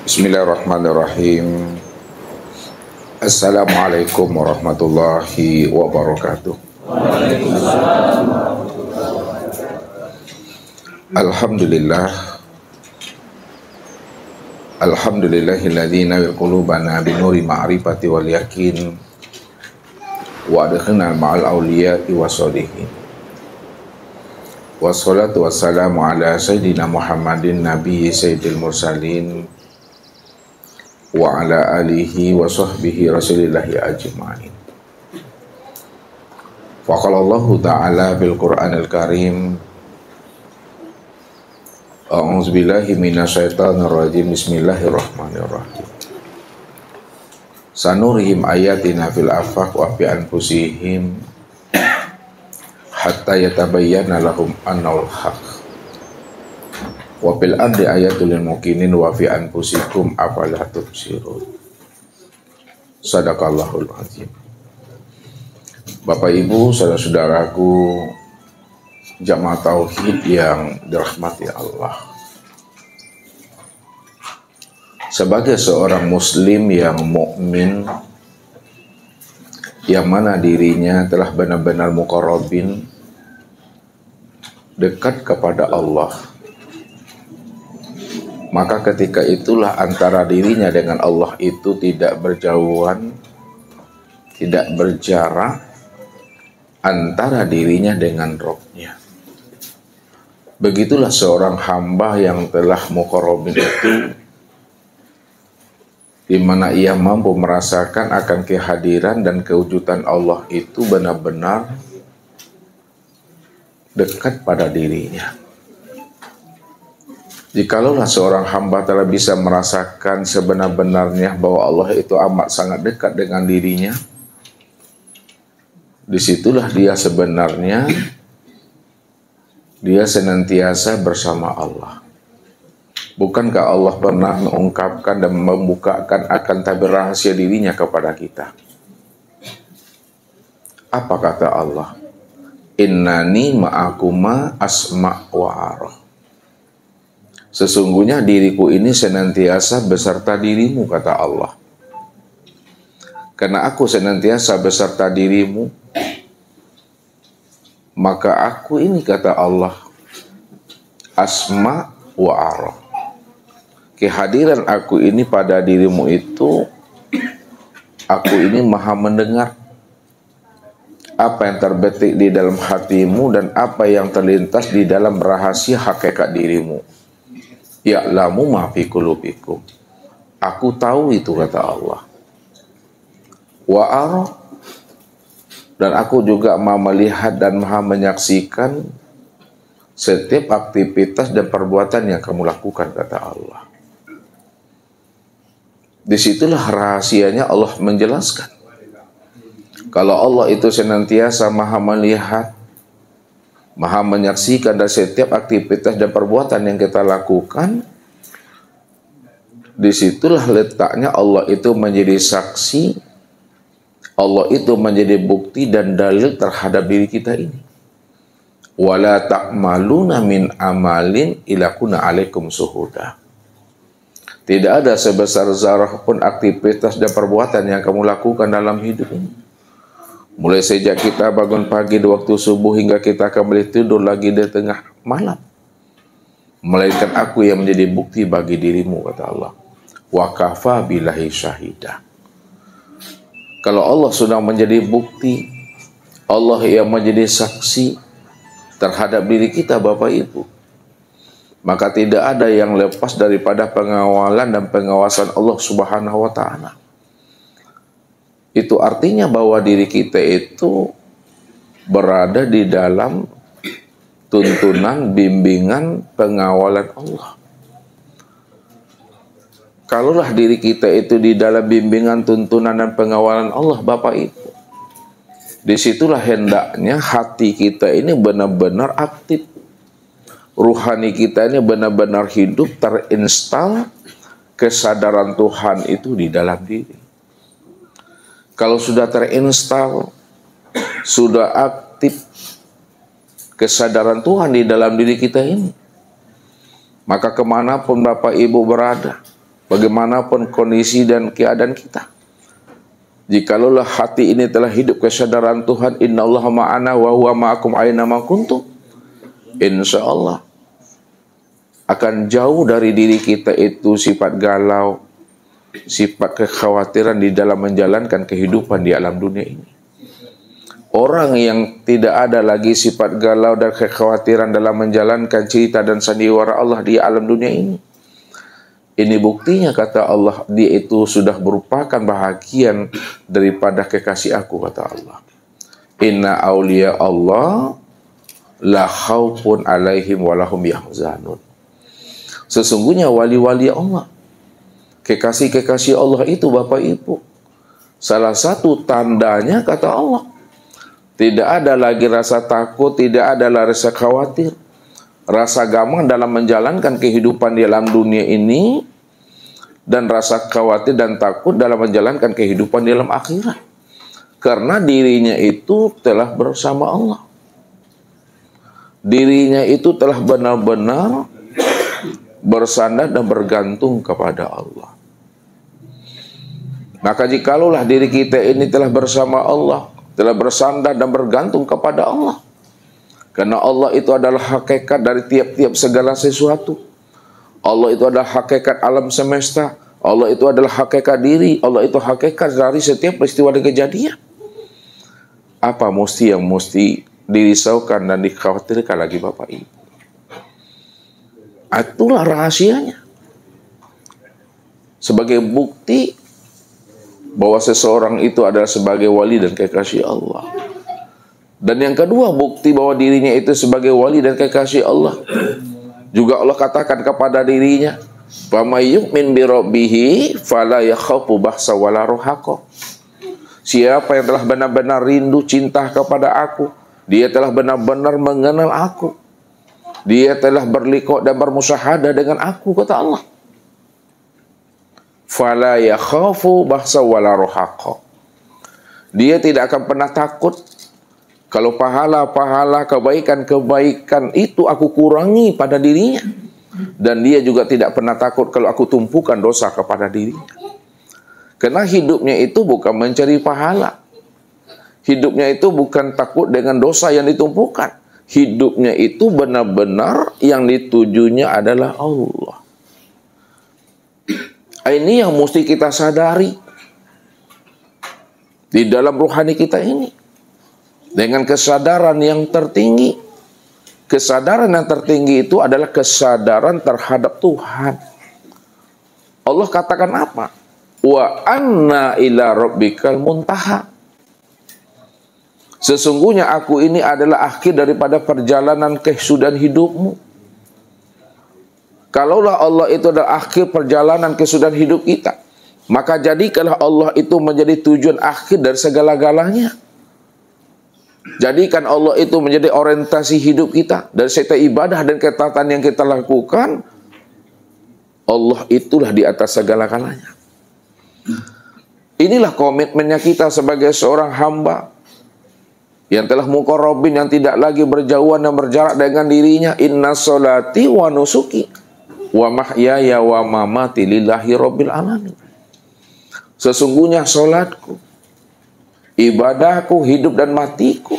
Bismillahirrahmanirrahim. Assalamualaikum warahmatullahi wabarakatuh. Alhamdulillah. Alhamdulillahilladzi nawwara qulubana binuri ma'rifati wal yakin wa adkhilna ma'al awliya'i wassalihin. Wassalatu wassalamu ala sayyidina Muhammadin nabiyyi sayyidil mursalin wa ala alihi wa sahbihi rasulillahi ajma'in. Faqala Allah ta'ala bil Qur'anil Karim, a'udzu billahi minasyaitonir rajim, bismillahirrahmanirrahim. Sanurihim ayatina fil afaq wa fi anfusihim hatta yatabayyana lahum annal haqq. Wa fil ardi ayatul lil muqinin wa fi anfusikum afala tubsirun. Sadaqallahul azim. Bapak Ibu, saudara-saudaraku jamaah tauhid yang dirahmati Allah. Sebagai seorang muslim yang mukmin, yang mana dirinya telah benar-benar muqarrabin, dekat kepada Allah, maka ketika itulah antara dirinya dengan Allah itu tidak berjauhan, tidak berjarak antara dirinya dengan Rabb-nya. Begitulah seorang hamba yang telah muqarrabin itu, di mana ia mampu merasakan akan kehadiran dan kewujudan Allah itu benar-benar dekat pada dirinya. Jikalau seorang hamba telah bisa merasakan sebenar-benarnya bahwa Allah itu amat sangat dekat dengan dirinya, disitulah dia sebenarnya dia senantiasa bersama Allah. Bukankah Allah pernah mengungkapkan dan membukakan akan tabir rahasia dirinya kepada kita? Apa kata Allah? Innani ma'akuma asma' wa arah. Sesungguhnya diriku ini senantiasa beserta dirimu, kata Allah. Karena aku senantiasa beserta dirimu, maka aku ini, kata Allah, asma wa arah. Kehadiran aku ini pada dirimu itu, aku ini maha mendengar apa yang terbetik di dalam hatimu dan apa yang terlintas di dalam rahasia hakikat dirimu. Ya'lamu ma fi qulubikum. Aku tahu itu, kata Allah. Wa ara, dan aku juga maha melihat dan maha menyaksikan setiap aktivitas dan perbuatan yang kamu lakukan, kata Allah. Disitulah rahasianya Allah menjelaskan. Kalau Allah itu senantiasa maha melihat, maha menyaksikan dari setiap aktivitas dan perbuatan yang kita lakukan, disitulah letaknya Allah itu menjadi saksi, Allah itu menjadi bukti dan dalil terhadap diri kita ini. Wala ta'maluna min amalin ila kuna alaikum suhuda. Tidak ada sebesar zarah pun aktivitas dan perbuatan yang kamu lakukan dalam hidup ini. Mulai sejak kita bangun pagi di waktu subuh hingga kita kembali tidur lagi di tengah malam, melainkan aku yang menjadi bukti bagi dirimu, kata Allah. Wa kafa billahi syahida. Kalau Allah sudah menjadi bukti, Allah yang menjadi saksi terhadap diri kita, Bapak Ibu, maka tidak ada yang lepas daripada pengawalan dan pengawasan Allah Subhanahu wa Ta'ala. Itu artinya bahwa diri kita itu berada di dalam tuntunan, bimbingan, pengawalan Allah. Kalaulah diri kita itu di dalam bimbingan, tuntunan, dan pengawalan Allah, Bapak Ibu, disitulah hendaknya hati kita ini benar-benar aktif. Ruhani kita ini benar-benar hidup, terinstal kesadaran Tuhan itu di dalam diri. Kalau sudah terinstal, sudah aktif kesadaran Tuhan di dalam diri kita ini, maka kemanapun Bapak Ibu berada, bagaimanapun kondisi dan keadaan kita. Jikalau hati ini telah hidup kesadaran Tuhan, innallaha ma'ana wa huwa ma'akum aina ma kuntum, insyaallah akan jauh dari diri kita itu sifat galau, sifat kekhawatiran di dalam menjalankan kehidupan di alam dunia ini. Orang yang tidak ada lagi sifat galau dan kekhawatiran dalam menjalankan cerita dan sandiwara Allah di alam dunia ini. Ini buktinya, kata Allah, dia itu sudah merupakan bahagian daripada kekasih aku, kata Allah. Inna awliya Allah la khawfun alaihim walahum yahzanun. Sesungguhnya wali-wali Allah, kekasih-kekasih Allah itu, Bapak Ibu, salah satu tandanya, kata Allah, tidak ada lagi rasa takut, tidak ada lagi rasa khawatir, rasa gamang dalam menjalankan kehidupan di alam dunia ini, dan rasa khawatir dan takut dalam menjalankan kehidupan di alam akhirat. Karena dirinya itu telah bersama Allah. Dirinya itu telah benar-benar bersandar dan bergantung kepada Allah. Maka jikalau diri kita ini telah bersama Allah, telah bersandar dan bergantung kepada Allah, karena Allah itu adalah hakikat dari tiap-tiap segala sesuatu. Allah itu adalah hakikat alam semesta. Allah itu adalah hakikat diri. Allah itu hakikat dari setiap peristiwa dan kejadian. Apa yang mesti dirisaukan dan dikhawatirkan lagi, Bapak Ibu? Itulah rahasianya. Sebagai bukti bahwa seseorang itu adalah sebagai wali dan kekasih Allah. Dan yang kedua, bukti bahwa dirinya itu sebagai wali dan kekasih Allah, juga Allah katakan kepada dirinya, "Faman yu'min bi rabbih fala yakhafu bahsa wala rahaqa." Siapa yang telah benar-benar rindu cinta kepada aku, dia telah benar-benar mengenal aku, dia telah berliqah dan bermusyahadah dengan aku, kata Allah. Fala yakhafu bahsa wala rahaqa. Dia tidak akan pernah takut kalau pahala-pahala, kebaikan-kebaikan itu aku kurangi pada dirinya. Dan dia juga tidak pernah takut kalau aku tumpukan dosa kepada dirinya. Karena hidupnya itu bukan mencari pahala. Hidupnya itu bukan takut dengan dosa yang ditumpukan. Hidupnya itu benar-benar yang ditujunya adalah Allah. Ini yang mesti kita sadari di dalam rohani kita ini. Dengan kesadaran yang tertinggi. Kesadaran yang tertinggi itu adalah kesadaran terhadap Tuhan. Allah katakan apa? Wa anna ila rabbikal muntaha. Sesungguhnya aku ini adalah akhir daripada perjalanan kesudahan hidupmu. Kalaulah Allah itu adalah akhir perjalanan kesudahan hidup kita, maka jadikanlah Allah itu menjadi tujuan akhir dari segala-galanya. Jadikan Allah itu menjadi orientasi hidup kita. Dari setiap ibadah dan ketaatan yang kita lakukan, Allah itulah di atas segala-galanya. Inilah komitmennya kita sebagai seorang hamba yang telah muqarrabin, yang tidak lagi berjauhan dan berjarak dengan dirinya. Inna sholati wa nusuki wa mahyaya wa mamati lillahi rabbil alamin. Sesungguhnya solatku, ibadahku, hidup dan matiku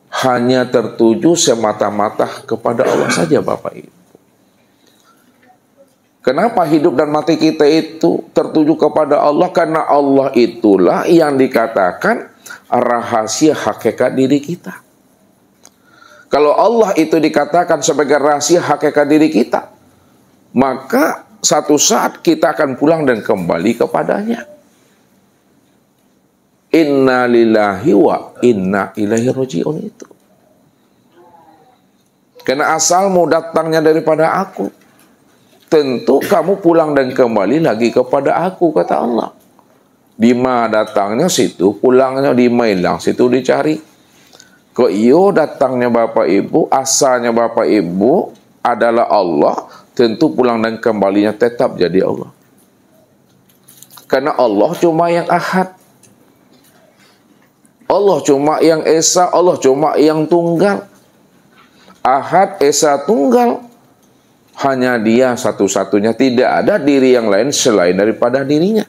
hanya tertuju semata-mata kepada Allah saja, Bapak Ibu. Kenapa hidup dan mati kita itu tertuju kepada Allah? Karena Allah itulah yang dikatakan rahasia hakikat diri kita. Kalau Allah itu dikatakan sebagai rahasia hakikat diri kita, maka satu saat kita akan pulang dan kembali kepadanya. Inna lillahi wa inna ilaihi raji'un itu. Karena asalmu datangnya daripada aku, tentu kamu pulang dan kembali lagi kepada aku, kata Allah. Di mana datangnya situ, pulangnya di hilang, situ dicari. Kok iyo datangnya Bapak Ibu, asalnya Bapak Ibu adalah Allah, tentu pulang dan kembalinya tetap jadi Allah. Karena Allah cuma yang ahad. Allah cuma yang esa, Allah cuma yang tunggal. Ahad, esa, tunggal. Hanya dia satu-satunya, tidak ada diri yang lain selain daripada dirinya.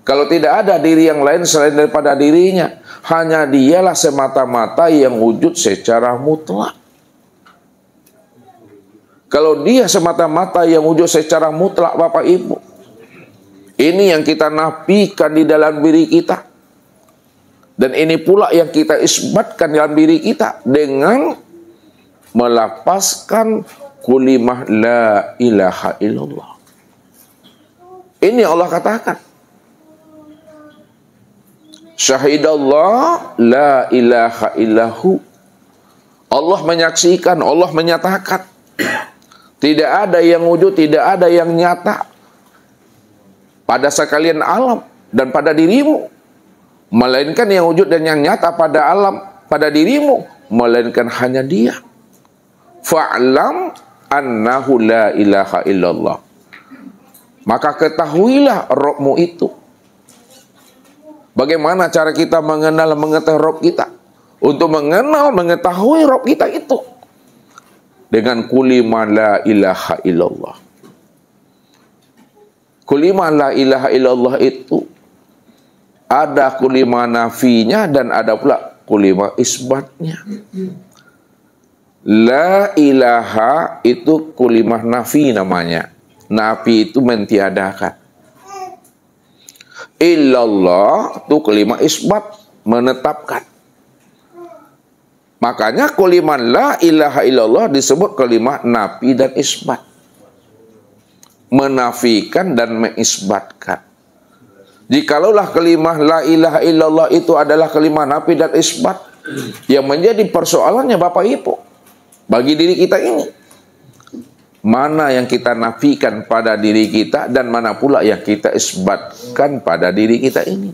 Kalau tidak ada diri yang lain selain daripada dirinya, hanya dialah semata-mata yang wujud secara mutlak. Kalau dia semata-mata yang wujud secara mutlak, Bapak Ibu, ini yang kita nafikan di dalam diri kita. Dan ini pula yang kita isbatkan dalam diri kita dengan melapaskan kalimah la ilaha illallah. Ini Allah katakan. Syahidallah la ilaha illahu. Allah menyaksikan, Allah menyatakan. Tidak ada yang wujud, tidak ada yang nyata pada sekalian alam dan pada dirimu. Melainkan yang wujud dan yang nyata pada alam, pada dirimu. Melainkan hanya dia. Fa'lam annahu la ilaha illallah. Maka ketahuilah Rabbmu itu. Bagaimana cara kita mengenal, mengetahui Rabb kita? Untuk mengenal, mengetahui Rabb kita itu dengan kalimah la ilaha illallah. Kalimah la ilaha illallah itu ada kalimah nafinya dan ada pula kalimah isbatnya. La ilaha itu kalimah nafi namanya. Nafi itu mentiadakan. Illallah itu kalimah isbat, menetapkan. Makanya kalimah la ilaha illallah disebut kalimah nafi dan isbat. Menafikan dan mengisbatkan. Jikalaulah kalimah la ilaha illallah itu adalah kalimah nafi dan isbat, yang menjadi persoalannya Bapak Ibu, bagi diri kita ini, mana yang kita nafikan pada diri kita dan mana pula yang kita isbatkan pada diri kita ini.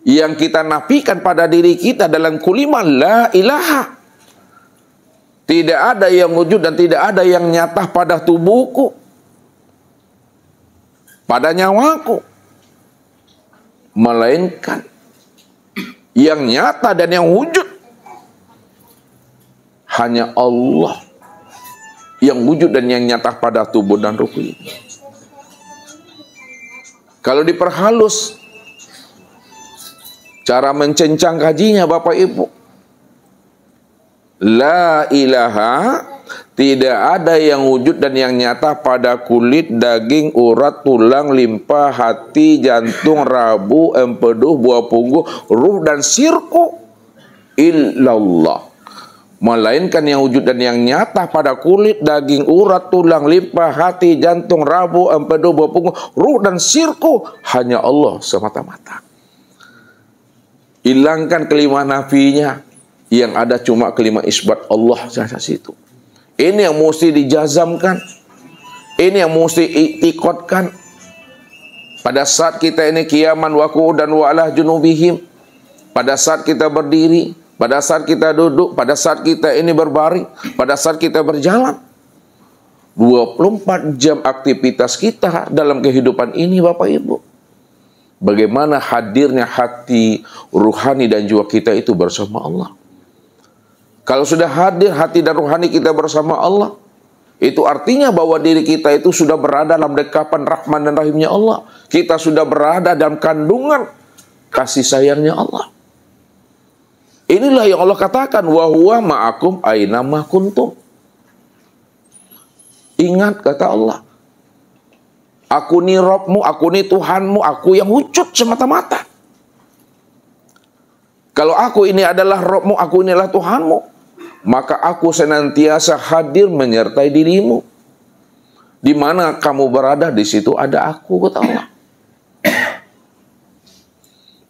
Yang kita nafikan pada diri kita dalam kalimah la ilaha, tidak ada yang wujud dan tidak ada yang nyata pada tubuhku, pada nyawaku, melainkan yang nyata dan yang wujud hanya Allah yang wujud dan yang nyata pada tubuh dan ruh ini. Kalau diperhalus cara mencencang kajinya Bapak Ibu, la ilaha, tidak ada yang wujud dan yang nyata pada kulit, daging, urat, tulang, limpa, hati, jantung, rabu, empedu, buah punggung, ruh dan sirku, illallah. Melainkan yang wujud dan yang nyata pada kulit, daging, urat, tulang, limpa, hati, jantung, rabu, empedu, buah punggung, ruh dan sirku, hanya Allah semata-mata. Hilangkan kalimah nafinya, yang ada cuma kalimah isbat Allah saja situ. Ini yang mesti dijazamkan, ini yang mesti iktikadkan. Pada saat kita ini qiyaman wa qu'udan wa ala junubihim, pada saat kita berdiri, pada saat kita duduk, pada saat kita ini berbaring, pada saat kita berjalan, 24 jam aktivitas kita dalam kehidupan ini Bapak Ibu. Bagaimana hadirnya hati ruhani dan jiwa kita itu bersama Allah. Kalau sudah hadir hati dan ruhani kita bersama Allah, itu artinya bahwa diri kita itu sudah berada dalam dekapan rahman dan rahimnya Allah. Kita sudah berada dalam kandungan kasih sayangnya Allah. Inilah yang Allah katakan, wa huwa ma'akum aina ma kuntum. Ingat kata Allah, aku ni Rabbmu, aku ni Tuhanmu, aku yang wujud semata-mata. Kalau aku ini adalah Rabbmu, aku inilah Tuhanmu, maka aku senantiasa hadir menyertai dirimu. Di mana kamu berada, di situ ada aku, kata Allah.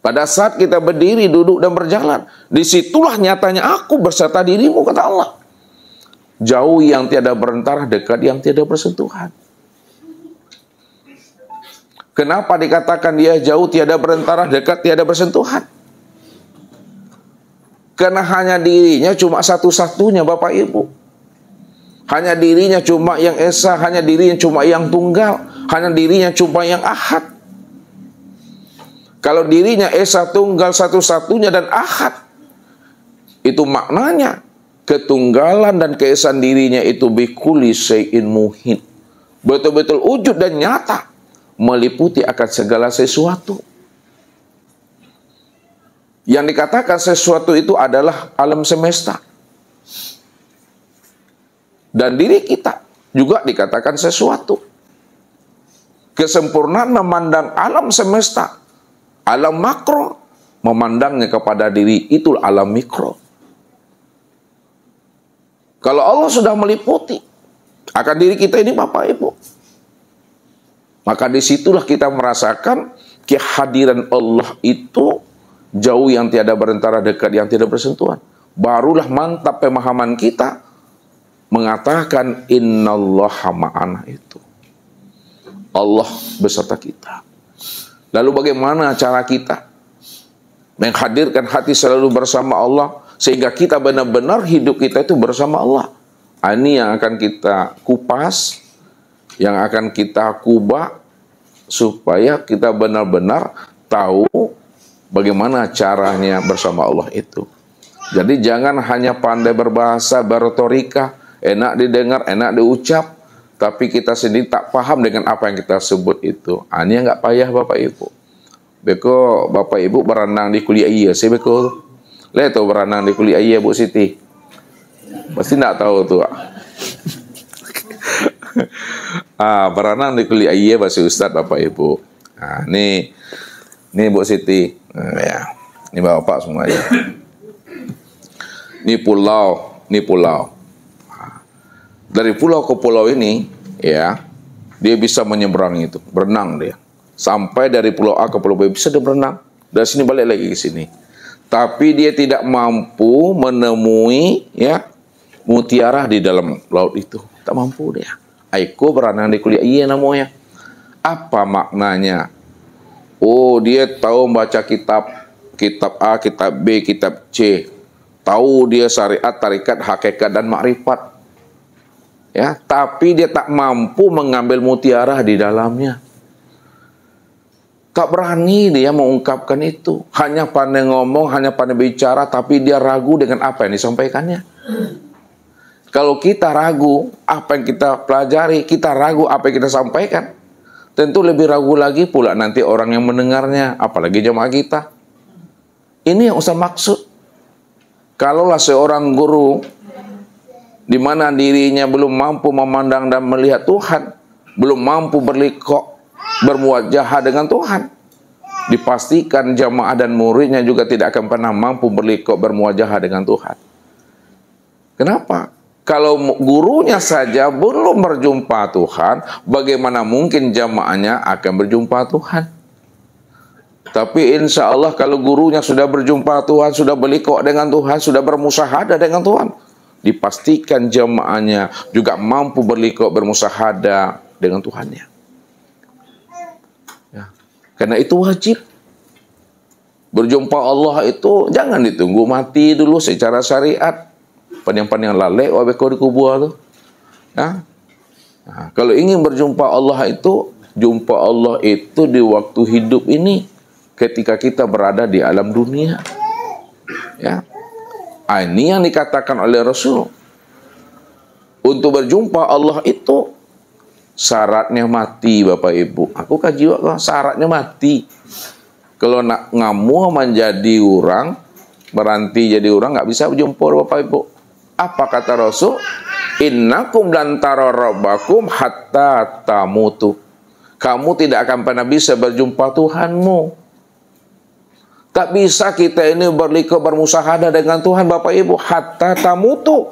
Pada saat kita berdiri, duduk dan berjalan, disitulah nyatanya aku berserta dirimu, kata Allah. Jauh yang tiada berantara, dekat yang tiada bersentuhan. Kenapa dikatakan dia jauh tiada berantara, dekat tiada bersentuhan? Karena hanya dirinya cuma satu-satunya Bapak Ibu. Hanya dirinya cuma yang esa, hanya dirinya cuma yang tunggal, hanya dirinya cuma yang ahad. Kalau dirinya esa, tunggal, satu-satunya dan ahad, itu maknanya ketunggalan dan keesaan dirinya itu bikulli syai'in muhit, betul-betul wujud dan nyata, meliputi akan segala sesuatu. Yang dikatakan sesuatu itu adalah alam semesta. Dan diri kita juga dikatakan sesuatu. Kesempurnaan memandang alam semesta, alam makro, memandangnya kepada diri, itu alam mikro. Kalau Allah sudah meliputi akan diri kita ini Bapak Ibu, maka disitulah kita merasakan kehadiran Allah itu jauh yang tiada berantara, dekat yang tidak bersentuhan. Barulah mantap pemahaman kita mengatakan innallaha ma'ana itu. Allah beserta kita. Lalu bagaimana cara kita menghadirkan hati selalu bersama Allah sehingga kita benar-benar hidup kita itu bersama Allah? Ini yang akan kita kupas, yang akan kita kubah supaya kita benar-benar tahu bagaimana caranya bersama Allah itu. Jadi jangan hanya pandai berbahasa, berretorika, enak didengar, enak diucap, tapi kita sendiri tak paham dengan apa yang kita sebut itu. Ini nggak payah Bapak Ibu. Beko Bapak Ibu berenang di kuliah iya, sih beko. Lihat tuh berenang di kuliah iya Bu Siti. Pasti nggak tahu tuh. Berenang di kuliah iya pasti Ustadz Bapak Ibu. Ini Bu Siti. Ya. Ini Bapak semuanya. Ini pulau. Dari pulau ke pulau ini, ya, dia bisa menyeberang itu, berenang dia. Sampai dari pulau A ke pulau B bisa dia berenang. Dari sini balik lagi ke sini. Tapi dia tidak mampu menemui, ya, mutiara di dalam laut itu. Tak mampu dia. Aiko berenang di kuliah iya namanya. Apa maknanya? Oh, dia tahu membaca kitab A, kitab B, kitab C. Tahu dia syariat, tarikat, hakikat, dan makrifat. Ya, tapi dia tak mampu mengambil mutiara di dalamnya. Tak berani dia mengungkapkan itu. Hanya pandai ngomong, hanya pandai bicara, tapi dia ragu dengan apa yang disampaikannya. Kalau kita ragu apa yang kita pelajari, kita ragu apa yang kita sampaikan, tentu lebih ragu lagi pula nanti orang yang mendengarnya, apalagi jemaah kita. Ini yang Ustaz maksud. Kalaulah seorang guru di mana dirinya belum mampu memandang dan melihat Tuhan, belum mampu berlikok, bermuajahah dengan Tuhan, dipastikan jamaah dan muridnya juga tidak akan pernah mampu berlikok, bermuajahah dengan Tuhan. Kenapa? Kalau gurunya saja belum berjumpa Tuhan, bagaimana mungkin jamaahnya akan berjumpa Tuhan? Tapi insya Allah kalau gurunya sudah berjumpa Tuhan, sudah berlikok dengan Tuhan, sudah bermusahadah dengan Tuhan, dipastikan jamaahnya juga mampu berlikok, bermusahadah dengan Tuhannya. Ya. Karena itu wajib. Berjumpa Allah itu jangan ditunggu mati dulu secara syariat. Pandang-pandang lalek wabeko di kubur tuh. Ya. Nah, kalau ingin berjumpa Allah itu, jumpa Allah itu di waktu hidup ini, ketika kita berada di alam dunia. Ya. Ini yang dikatakan oleh Rasul. Untuk berjumpa Allah itu syaratnya mati Bapak Ibu. Aku kaji kok syaratnya mati. Kalau nak ngamu menjadi orang, berhenti jadi orang, nggak bisa berjumpa Bapak Ibu. Apa kata Rasul? Innakum lan tara rabbakum hatta tamutu. Kamu tidak akan pernah bisa berjumpa Tuhanmu. Tak bisa kita ini berlikok, bermusahadah dengan Tuhan Bapak Ibu hatta tamutu,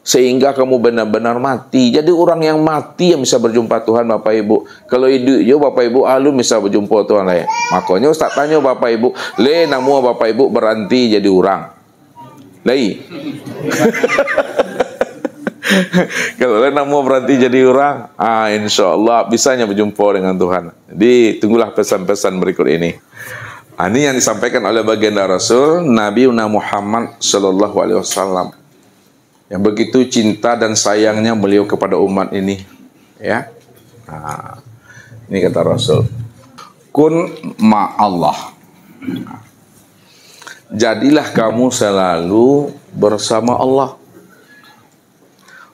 sehingga kamu benar-benar mati. Jadi orang yang mati yang bisa berjumpa Tuhan Bapak Ibu. Kalau hidup yo Bapak Ibu alun bisa berjumpa Tuhan lah. Makanya Ustaz tanya Bapak Ibu, le namu Bapak Ibu berhenti jadi orang. Lai. Kalau le namu berhenti jadi orang, insya Allah bisanya berjumpa dengan Tuhan. Jadi tunggulah pesan-pesan berikut ini. Ini yang disampaikan oleh baginda Rasul Nabi Muhammad Sallallahu Alaihi Wasallam, yang begitu cinta dan sayangnya beliau kepada umat ini. Ya, ini kata Rasul, kun ma'allah. Jadilah kamu selalu bersama Allah.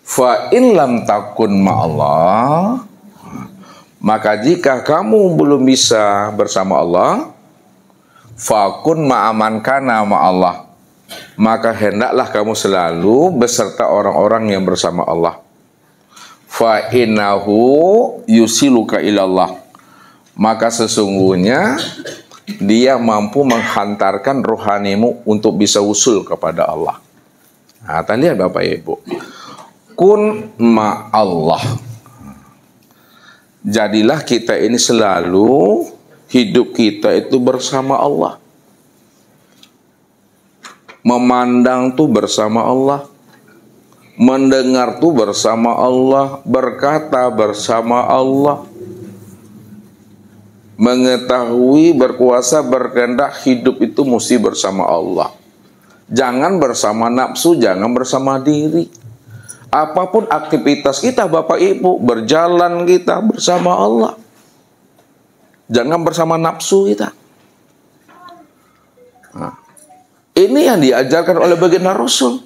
Fa in lam takun ma'allah, maka jika kamu belum bisa bersama Allah, fakun ma'aman kana ma'allah, maka hendaklah kamu selalu beserta orang-orang yang bersama Allah. Fa innahu yusiluka ilallah, maka sesungguhnya dia mampu menghantarkan rohanimu untuk bisa usul kepada Allah. Nah, kita lihat Bapak Ibu, kun ma'allah, jadilah kita ini selalu hidup kita itu bersama Allah. Memandang tuh bersama Allah, mendengar tuh bersama Allah, berkata bersama Allah, mengetahui, berkuasa, berkehendak, hidup itu mesti bersama Allah. Jangan bersama nafsu, jangan bersama diri. Apapun aktivitas kita Bapak Ibu, berjalan kita bersama Allah. Jangan bersama nafsu kita. Nah, ini yang diajarkan oleh baginda Rasul,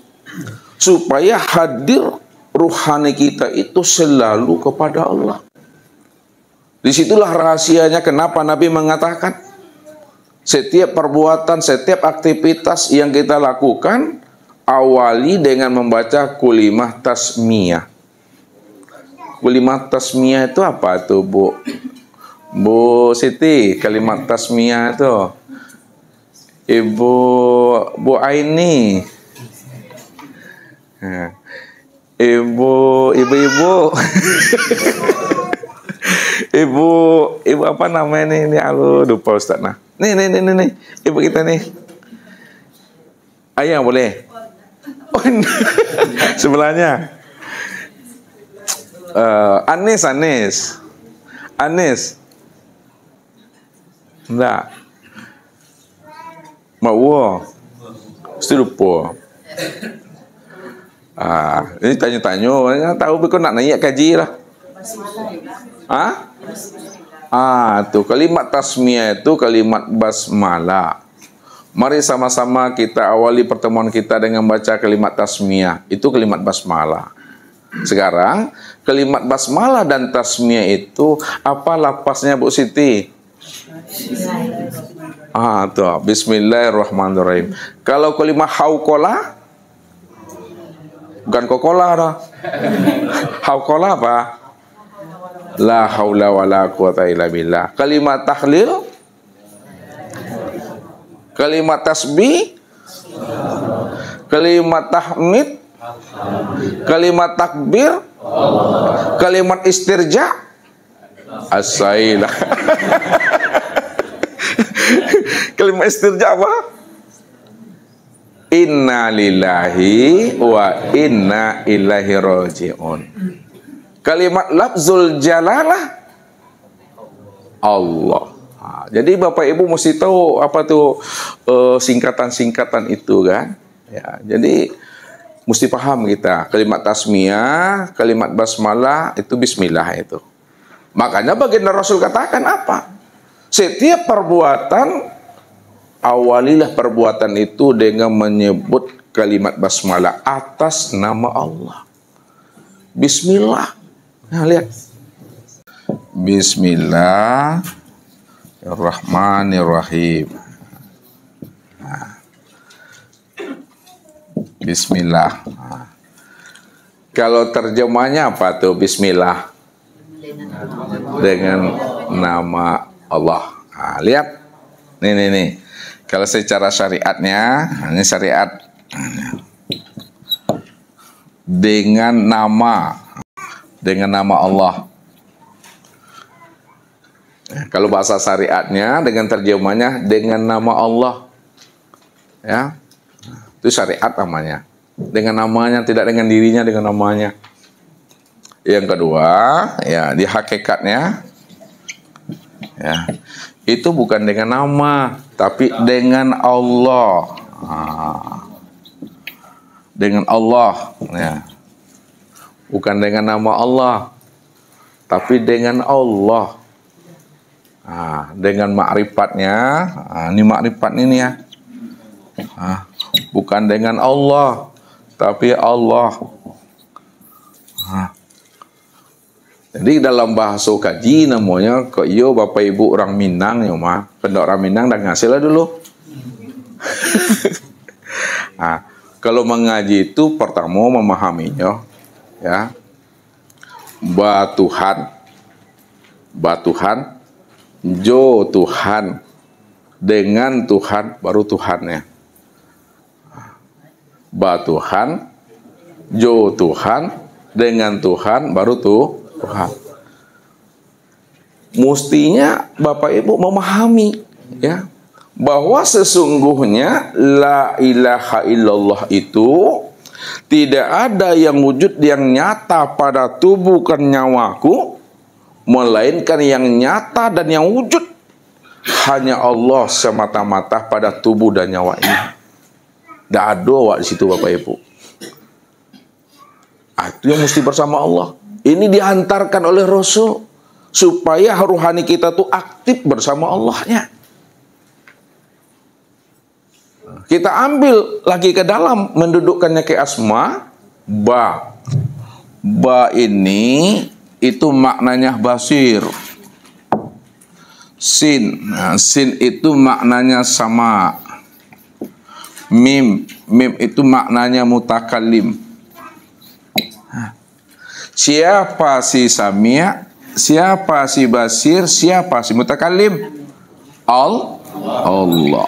supaya hadir ruhani kita itu selalu kepada Allah. Disitulah rahasianya kenapa Nabi mengatakan setiap perbuatan, setiap aktivitas yang kita lakukan, awali dengan membaca kulimah tasmiyah. Kulimah tasmiyah itu apa tuh Bu? Bu Siti, kalimat tasmiyah itu. Bu Aini. Ibu. Ibu apa namanya ini? Halo, lupa Ustaz. Nah. Nih. Ibu kita nih. Ayah boleh? Oh, sebelahnya. Anis. Enggak. Mau. Mesti lupa. Ini tanya-tanya. Tahu kau nak naik kaji lah. Tuh kalimat tasmiyah itu kalimat basmalah. Mari sama-sama kita awali pertemuan kita dengan baca kalimat tasmiyah. Itu kalimat basmalah. Sekarang kalimat basmalah dan tasmiyah itu apa lapasnya Bu Siti? Tuh Bismillahirrahmanirrahim. Kalau kalimat hauqalah, bukan kokola dah. Hauqalah apa? La haula wala quwata illa billah. Kalimat tahlil, kalimat tasbih, kalimat tahmid, kalimat takbir, kalimat istirja, as-sailah. Kalimat istirja apa? Inna lillahi wa inna ilaihi raji'un. Kalimat lafzul jalalah Allah. Jadi Bapak Ibu mesti tahu apa tuh singkatan-singkatan itu kan. Ya, jadi mesti paham kita. Kalimat tasmiyah, kalimat basmalah itu bismillah itu. Makanya baginda Rasul katakan apa? Setiap perbuatan, awalilah perbuatan itu dengan menyebut kalimat basmalah atas nama Allah. Bismillah. Nah, lihat. Bismillahirrahmanirrahim. Bismillah. Kalau terjemahnya apa tuh Bismillah? Dengan nama Allah. Lihat. Nih. Kalau secara syariatnya, ini syariat dengan nama Allah. Kalau bahasa syariatnya dengan terjemahnya dengan nama Allah. Ya. Itu syariat namanya. Dengan namanya, tidak dengan dirinya, dengan namanya. Yang kedua, ya di hakikatnya ya, itu bukan dengan nama, tapi dengan Allah. Dengan Allah, ya. Bukan dengan nama Allah, tapi dengan Allah. Dengan ma'rifatnya, ini ma'rifat ini ya. Bukan dengan Allah, tapi Allah. Jadi dalam bahasa kaji namanya kok yo Bapak Ibu orang Minang ya mah, pendok orang Minang dah ngasih lah dulu. Nah, kalau mengaji itu pertama memahaminya ya. Tuhan, jo Tuhan, dengan Tuhan baru Tuhannya. Tuhan, jo Tuhan, dengan Tuhan baru Tuhan. Mestinya Bapak Ibu memahami ya bahwa sesungguhnya la ilaha illallah itu tidak ada yang wujud yang nyata pada tubuh dan nyawaku, melainkan yang nyata dan yang wujud hanya Allah semata-mata pada tubuh dan nyawa ini. Tidak ada di situ Bapak Ibu. Itu yang mesti bersama Allah. Ini dihantarkan oleh Rasul supaya rohani kita tuh aktif bersama Allahnya. Kita ambil lagi ke dalam, mendudukkannya ke asma. Ba ini itu maknanya basir. Sin itu maknanya sama. Mim itu maknanya mutakallim. Siapa si Samia, siapa si Basir, siapa si Mutakallim? Allah.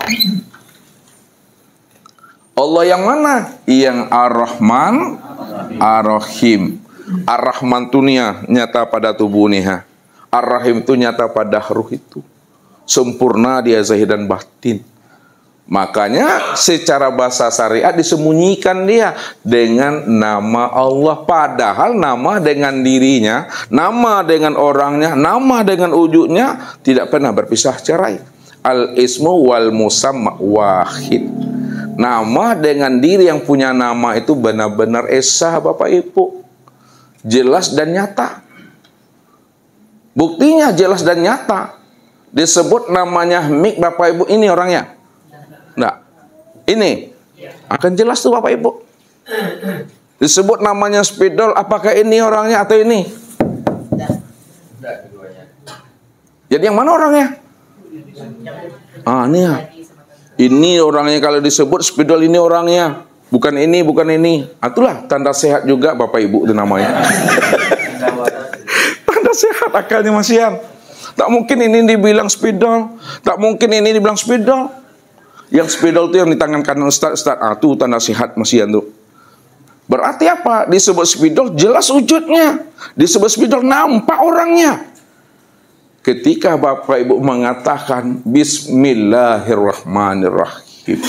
Allah yang mana? Yang Ar-Rahman, Ar-Rahim. Ar-Rahman itu nyata pada tubuh niha. Ar-Rahim itu nyata pada ruh itu. Sempurna dia zahir dan batin. Makanya secara bahasa syariat disembunyikan dia dengan nama Allah. Padahal nama dengan dirinya, nama dengan orangnya, nama dengan wujudnya tidak pernah berpisah cerai. Al-ismu wal musamma wahid. Nama dengan diri yang punya nama itu benar-benar esa Bapak Ibu. Jelas dan nyata. Buktinya jelas dan nyata. Disebut namanya Mik Bapak Ibu, ini orangnya. Nah, ini akan jelas tuh Bapak Ibu. Disebut namanya spidol, apakah ini orangnya atau ini? Jadi yang mana orangnya? Ini ya. Ini orangnya kalau disebut spidol, ini orangnya. Bukan ini, bukan ini. Itulah tanda sehat juga Bapak Ibu itu namanya. Tanda sehat akalnya masihan. Tak mungkin ini dibilang spidol, tak mungkin ini dibilang spidol. Yang spidol itu yang di tangan kanan Ustaz. Itu tanda sehat masihan tuh. Berarti apa? Disebut spidol jelas wujudnya. Disebut spidol nampak orangnya. Ketika Bapak Ibu mengatakan Bismillahirrahmanirrahim,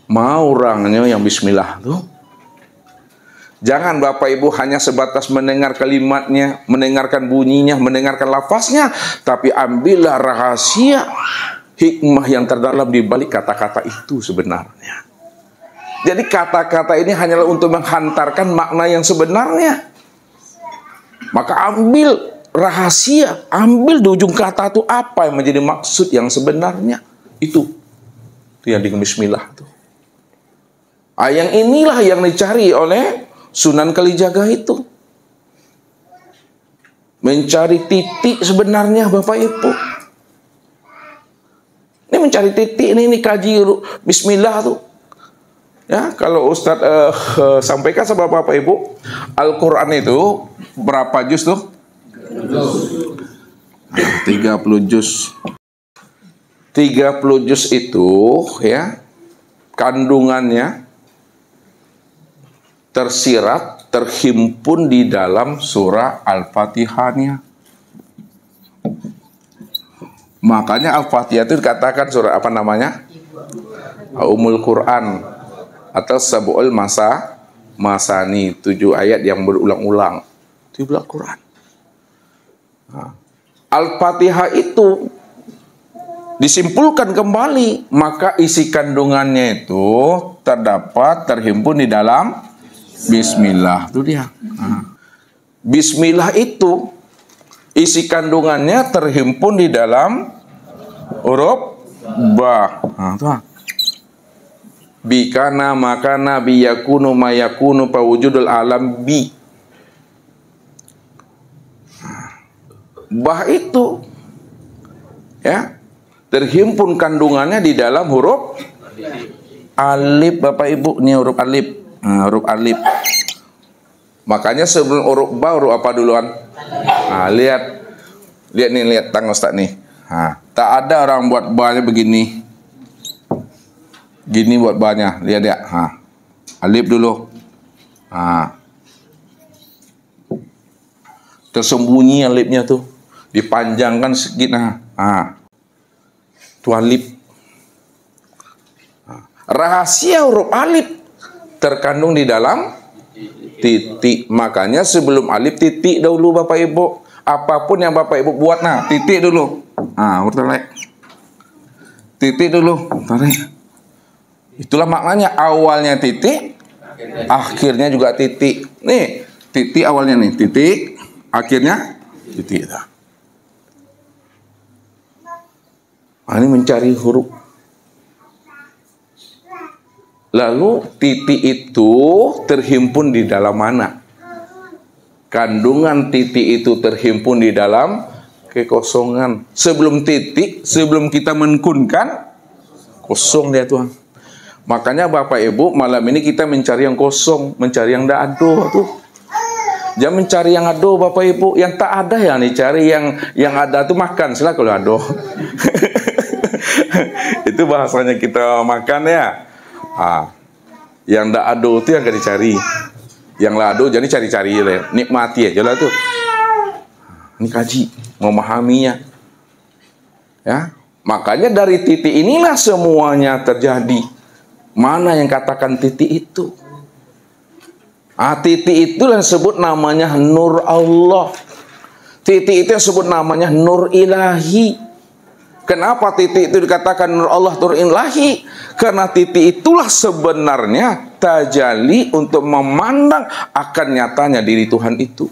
mau orangnya yang Bismillah tuh. Jangan Bapak Ibu hanya sebatas mendengar kalimatnya, mendengarkan bunyinya, mendengarkan lafaznya, tapi ambillah rahasia hikmah yang terdalam di balik kata-kata itu sebenarnya. Jadi kata-kata ini hanyalah untuk menghantarkan makna yang sebenarnya. Maka ambil rahasia, ambil di ujung kata itu apa yang menjadi maksud yang sebenarnya. Itu yang di Bismillah itu. Yang inilah yang dicari oleh Sunan Kalijaga itu. Mencari titik sebenarnya Bapak Ibu. Ini mencari titik, ini kaji Bismillah tuh. Ya, kalau Ustadz sampaikan sama Bapak Ibu, Al-Quran itu berapa juz tuh? 30 juz. 30 juz itu ya, kandungannya tersirat, terhimpun di dalam surah Al-Fatihahnya. Makanya Al-Fatihah itu dikatakan surah apa namanya? Ummul Quran atau Sab'ul Masani, 7 ayat yang berulang-ulang. Itu Al-Quran. Al-Fatihah itu disimpulkan kembali, maka isi kandungannya itu terhimpun di dalam Bismillah. Itu dia. Bismillah itu isi kandungannya terhimpun di dalam huruf ba. Bikana makana biyakunu mayakunu pawujudul alam bi. Bah itu ya terhimpun kandungannya di dalam huruf alif, Bapak Ibu. Ini huruf alif. Nah, huruf alif. Makanya sebelum huruf ba, huruf apa duluan? Nah, lihat nih, lihat tangan Ustaz nih. Nah, tak ada orang buat ba-nya begini. Gini buat ba-nya. Lihat ya. Nah, alif dulu. Nah, tersembunyi alifnya tuh, dipanjangkan sedikit. Nah, itu alif. Nah, rahasia huruf alif terkandung di dalam titik. Makanya sebelum alif titik dahulu Bapak Ibu. Apapun yang Bapak Ibu buat, nah titik dulu. Nah, tarik. Titik dulu, tarik. Itulah maknanya, awalnya titik, akhirnya juga titik. Nih, titik awalnya nih, titik, akhirnya titik. Nah, ini mencari huruf. Lalu titik itu terhimpun di dalam mana? Kandungan titik itu terhimpun di dalam kekosongan. Sebelum titik, sebelum kita menkunkan, kosong dia tuh. Makanya Bapak Ibu, malam ini kita mencari yang kosong, mencari yang tidak ada tuh. Jangan mencari yang ada Bapak Ibu, yang tak ada yang dicari, yang ada tuh makan, sila kalau ada. Itu bahasanya kita makan ya. Yang tidak ada itu yang gak dicari. Yang lado jadi cari-cari ya, nikmati aja lah tuh. Ini kaji, memahaminya. Ya, makanya dari titik inilah semuanya terjadi. Mana yang katakan titik itu? Titik itu yang disebut namanya nur Allah. Titik itu yang disebut namanya nur ilahi. Kenapa titik itu dikatakan nur Allah, nur ilahi? Karena titik itulah sebenarnya tajalli untuk memandang akan nyatanya diri Tuhan itu.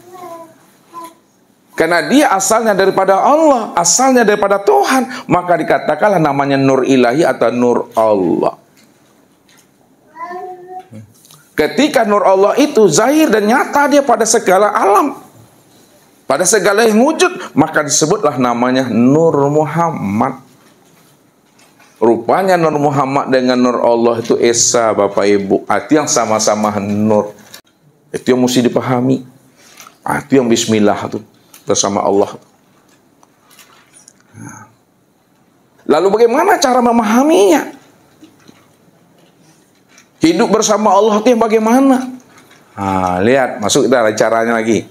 Karena dia asalnya daripada Allah, asalnya daripada Tuhan, maka dikatakanlah namanya nur ilahi atau nur Allah. Ketika nur Allah itu zahir dan nyata dia pada segala alam, pada segala yang wujud, maka disebutlah namanya Nur Muhammad. Rupanya Nur Muhammad dengan Nur Allah itu esa Bapak Ibu. Itu yang sama-sama nur. Itu yang mesti dipahami. Itu yang bismillah tuh bersama Allah. Lalu bagaimana cara memahaminya? Hidup bersama Allah itu yang bagaimana? Lihat, masuk kita caranya lagi.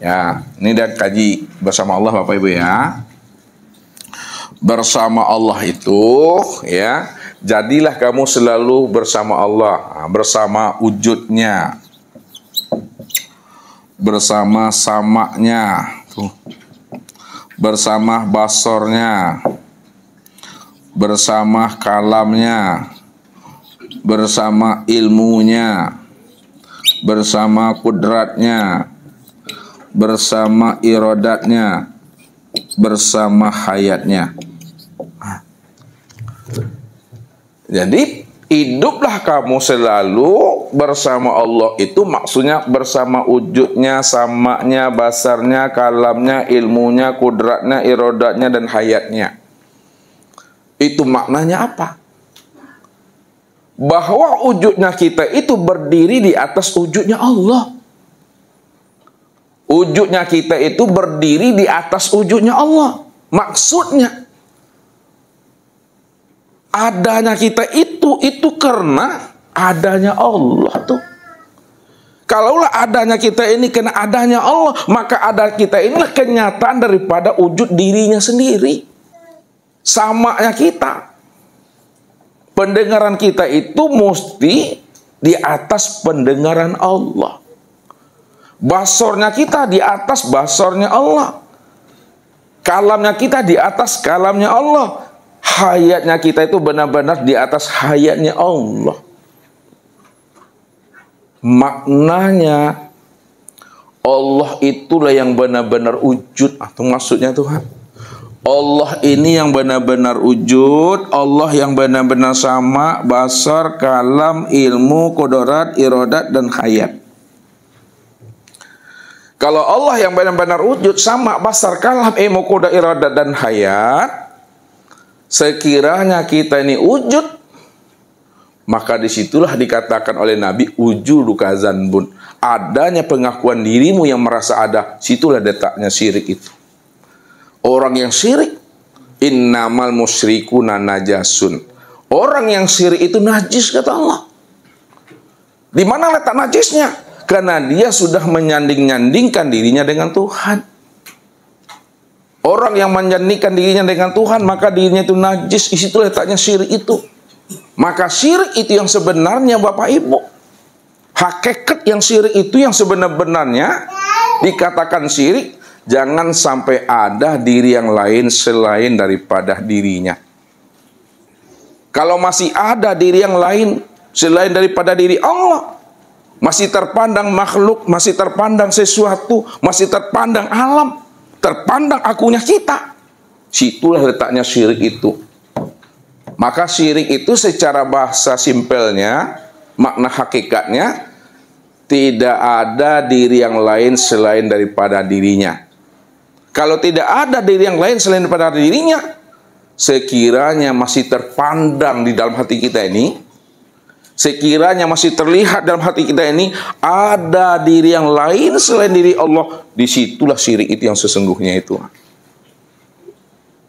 Ya, ini dah kaji bersama Allah Bapak Ibu ya. Bersama Allah itu ya, jadilah kamu selalu bersama Allah, bersama wujudnya, bersama samanya, tuh, bersama basornya, bersama kalamnya, bersama ilmunya, bersama kudratnya, bersama irodatnya, bersama hayatnya. Jadi hiduplah kamu selalu bersama Allah, itu maksudnya bersama wujudnya, samanya, basarnya, kalamnya, ilmunya, kudratnya, irodatnya, dan hayatnya. Itu maknanya apa? Bahwa wujudnya kita itu berdiri di atas wujudnya Allah. Wujudnya kita itu berdiri di atas wujudnya Allah. Maksudnya adanya kita itu karena adanya Allah tuh. Kalaulah adanya kita ini karena adanya Allah, maka ada kita inilah kenyataan daripada wujud dirinya sendiri. Samanya kita, pendengaran kita itu mesti di atas pendengaran Allah. Basornya kita di atas basornya Allah. Kalamnya kita di atas kalamnya Allah. Hayatnya kita itu benar-benar di atas hayatnya Allah. Maknanya Allah itulah yang benar-benar wujud. Itu maksudnya Tuhan. Allah ini yang benar-benar wujud. Allah yang benar-benar sama, basar, kalam, ilmu, qudrat, irodat, dan hayat. Kalau Allah yang benar-benar wujud sama basar kalam ilmu koda iradat dan hayat, sekiranya kita ini wujud, maka disitulah dikatakan oleh Nabi wujudu kazanbun, adanya pengakuan dirimu yang merasa ada, situlah letaknya syirik itu. Orang yang syirik, innamal musyrikuna najasun, orang yang syirik itu najis kata Allah. Di mana letak najisnya? Karena dia sudah menyanding-nyandingkan dirinya dengan Tuhan. Orang yang menyandingkan dirinya dengan Tuhan, maka dirinya itu najis. Itu letaknya syirik itu. Maka syirik itu yang sebenarnya Bapak Ibu. Hakikat yang syirik itu yang sebenar-benarnya dikatakan syirik. Jangan sampai ada diri yang lain selain daripada dirinya. Kalau masih ada diri yang lain selain daripada diri Allah, masih terpandang makhluk, masih terpandang sesuatu, masih terpandang alam, terpandang akunya kita, situlah letaknya syirik itu. Maka syirik itu secara bahasa simpelnya, makna hakikatnya, tidak ada diri yang lain selain daripada dirinya. Kalau tidak ada diri yang lain selain daripada dirinya, sekiranya masih terpandang di dalam hati kita ini, sekiranya masih terlihat dalam hati kita ini ada diri yang lain selain diri Allah, disitulah syirik itu yang sesungguhnya itu.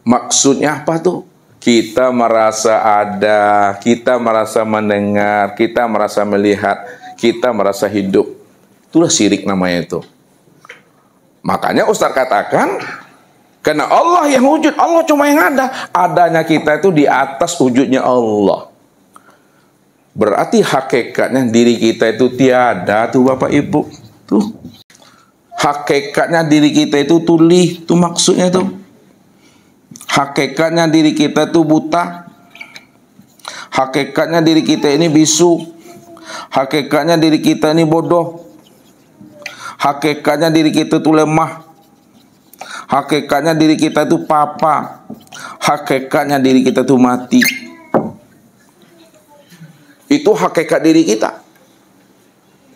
Maksudnya apa tuh? Kita merasa ada, kita merasa mendengar, kita merasa melihat, kita merasa hidup. Itulah syirik namanya itu. Makanya Ustaz katakan, karena Allah yang wujud, Allah cuma yang ada. Adanya kita itu di atas wujudnya Allah. Berarti hakikatnya diri kita itu tiada tuh Bapak Ibu. Tuh. Hakikatnya diri kita itu tuli, tuh maksudnya tuh. Hakikatnya diri kita itu buta. Hakikatnya diri kita ini bisu. Hakikatnya diri kita ini bodoh. Hakikatnya diri kita itu lemah. Hakikatnya diri kita itu papa. Hakikatnya diri kita itu mati. Itu hakikat diri kita.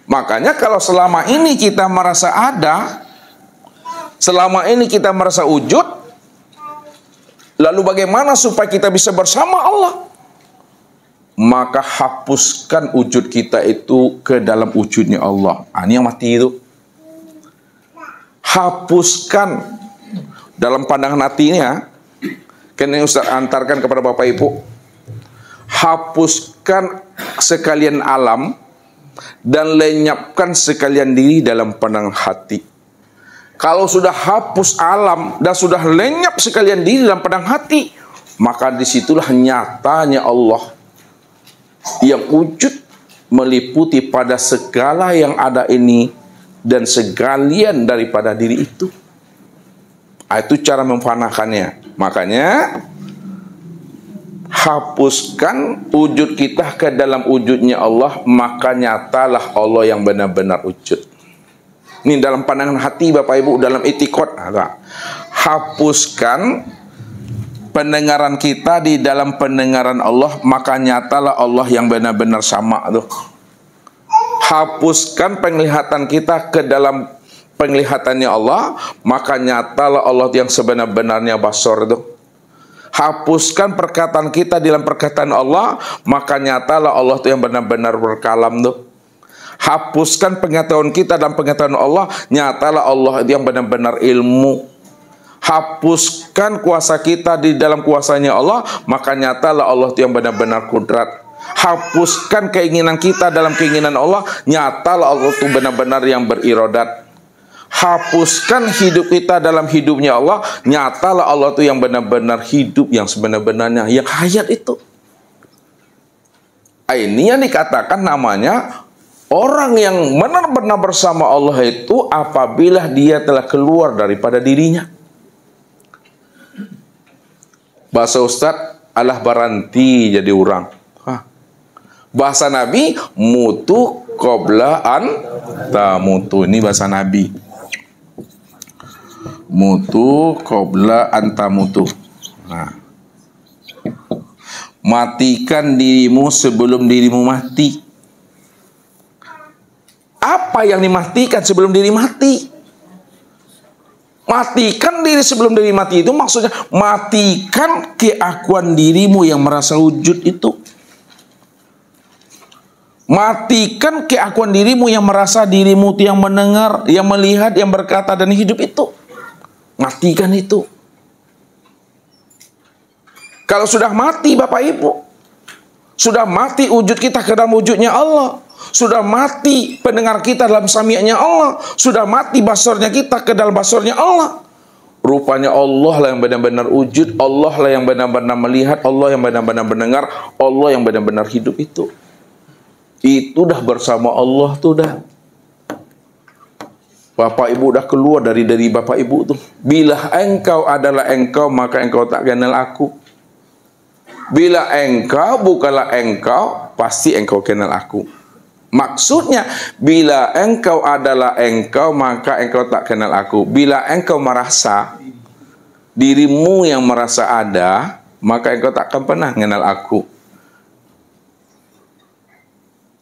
Makanya kalau selama ini kita merasa ada, selama ini kita merasa wujud, lalu bagaimana supaya kita bisa bersama Allah? Maka hapuskan wujud kita itu ke dalam wujudnya Allah. Ini yang mati itu. Hapuskan dalam pandangan hatinya. Kini Ustaz antarkan kepada Bapak Ibu. Hapuskan sekalian alam dan lenyapkan sekalian diri dalam pandangan hati. Kalau sudah hapus alam dan sudah lenyap sekalian diri dalam pandangan hati, maka disitulah nyatanya Allah yang wujud meliputi pada segala yang ada ini dan sekalian daripada diri itu. Itu cara memfanakannya. Makanya hapuskan wujud kita ke dalam wujudnya Allah, maka nyatalah Allah yang benar-benar wujud. Ini dalam pandangan hati Bapak Ibu, dalam itikad. Hapuskan pendengaran kita di dalam pendengaran Allah, maka nyatalah Allah yang benar-benar sama tuh. Hapuskan penglihatan kita ke dalam penglihatannya Allah, maka nyatalah Allah yang sebenar-benarnya basar tuh. Hapuskan perkataan kita dalam perkataan Allah, maka nyatalah Allah itu yang benar-benar berkalam tuh. Hapuskan pengetahuan kita dalam pengetahuan Allah, nyatalah Allah itu yang benar-benar ilmu. Hapuskan kuasa kita di dalam kuasanya Allah, maka nyatalah Allah itu yang benar-benar kudrat. Hapuskan keinginan kita dalam keinginan Allah, nyatalah Allah itu benar-benar yang berirodat. Hapuskan hidup kita dalam hidupnya Allah, nyatalah Allah itu yang benar-benar hidup, yang sebenar-benarnya, yang hayat itu. Ini yang dikatakan namanya orang yang benar-benar bersama Allah itu apabila dia telah keluar daripada dirinya. Bahasa Ustadz, alah baranti jadi orang. Bahasa Nabi, mutu qabla an tamutu. Ini bahasa Nabi. Mutu qabla antamutu. Nah, matikan dirimu sebelum dirimu mati. Apa yang dimatikan sebelum diri mati? Matikan diri sebelum diri mati itu maksudnya matikan keakuan dirimu yang merasa wujud itu. Matikan keakuan dirimu yang merasa dirimu itu yang mendengar, yang melihat, yang berkata dan hidup itu. Matikan itu. Kalau sudah mati Bapak Ibu, sudah mati wujud kita ke dalam wujudnya Allah, sudah mati pendengar kita dalam sami'nya Allah, sudah mati basornya kita ke dalam basornya Allah. Rupanya Allah lah yang benar-benar wujud, Allah lah yang benar-benar melihat, Allah yang benar-benar mendengar, Allah yang benar-benar hidup itu. Itu dah bersama Allah tuh dah. Bapak Ibu dah keluar dari Bapak Ibu tuh. Bila engkau adalah engkau, maka engkau tak kenal aku. Bila engkau bukanlah engkau, pasti engkau kenal aku. Maksudnya, bila engkau adalah engkau, maka engkau tak kenal aku. Bila engkau merasa dirimu yang merasa ada, maka engkau tak akan pernah kenal aku.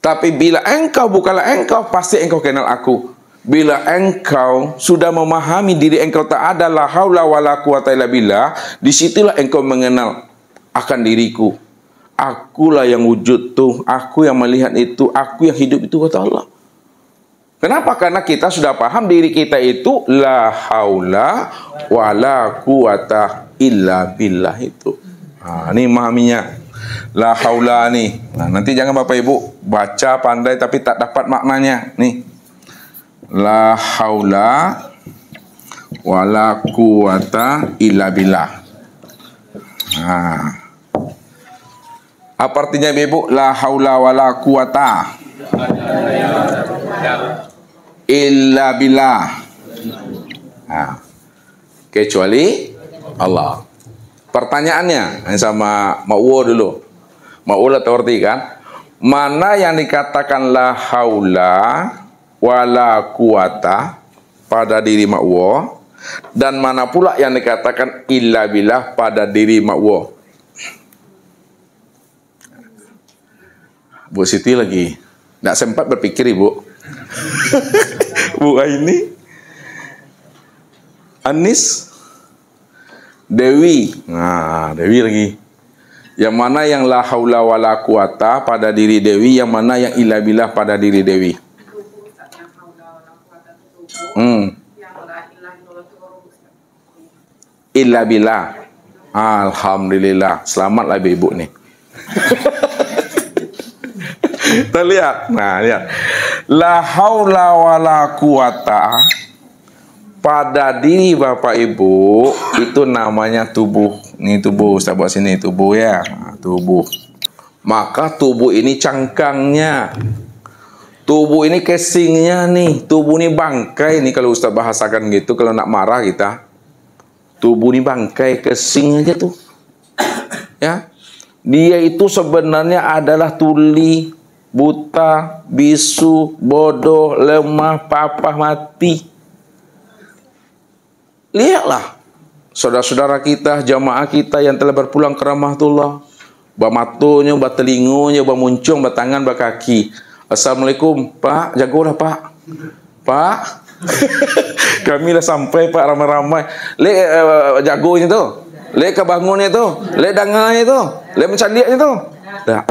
Tapi bila engkau bukanlah engkau, pasti engkau kenal aku. Bila engkau sudah memahami diri engkau tak ada la haula wala quwata illa billah, disitulah engkau mengenal akan diriku. Akulah yang wujud tuh, aku yang melihat itu, aku yang hidup itu, kata Allah. Kenapa? Karena kita sudah paham diri kita itu la haula wala quwata illa billah itu. Nah, ini memahaminya. La haula nih. Nah, nanti jangan Bapak Ibu baca pandai tapi tak dapat maknanya. Nih. La haula wala quwata illa billah. Nah. Apa artinya Ibu? La haula wala quwata illa billah. Nah. Kecuali Allah. Pertanyaannya sama Ma'wo dulu. Ma'wo lah teorti kan? Mana yang dikatakan la haula wala quwata pada diri Ma'wo, dan mana pula yang dikatakan illa billah pada diri Ma'wo? Bu Siti lagi nggak sempat berpikir Ibu. Bu Aini, Anis, Dewi. Nah, Dewi lagi. Yang mana yang la haula wala quwata pada diri Dewi, yang mana yang illa billah pada diri Dewi? Illa billah. Alhamdulillah. Selamatlah Ibu nih. Kita lihat. Nah, lihat. La haula wala quwata pada diri Bapak Ibu itu namanya tubuh. Ini tubuh, saya buat sini tubuh ya. Nah, tubuh. Maka tubuh ini cangkangnya. Tubuh ini casingnya nih. Tubuh ini bangkai nih kalau Ustaz bahasakan gitu. Kalau nak marah kita. Tubuh ini bangkai, casing aja tuh. Ya. Dia itu sebenarnya adalah tuli, buta, bisu, bodoh, lemah, papah, mati. Lihatlah saudara-saudara kita, jamaah kita yang telah berpulang ke rahmatullah. Bamatonya, batelingonya, bamuncung, batangan, bakaki. Assalamualaikum, Pak. Jagolah, Pak. Pak. Kami dah sampai, Pak, ramai-ramai. Lek jagonya tu. Lek kebangunnya tu. Lek danganya tu. Lek mencandiaknya tu. Tak.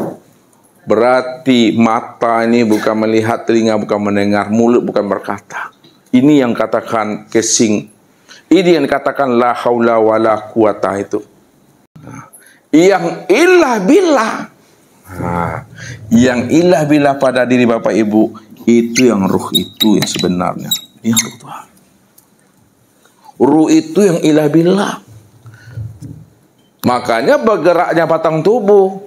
Berarti mata ini bukan melihat, telinga bukan mendengar, mulut bukan berkata. Ini yang katakan casing. Ini yang dikatakan la haula wala quwata itu. Nah, yang ilah billah. Nah, yang ilah billah pada diri Bapak Ibu itu yang ruh itu yang sebenarnya. Yang ruh Tuhan. Ruh itu yang ilah billah. Makanya bergeraknya batang tubuh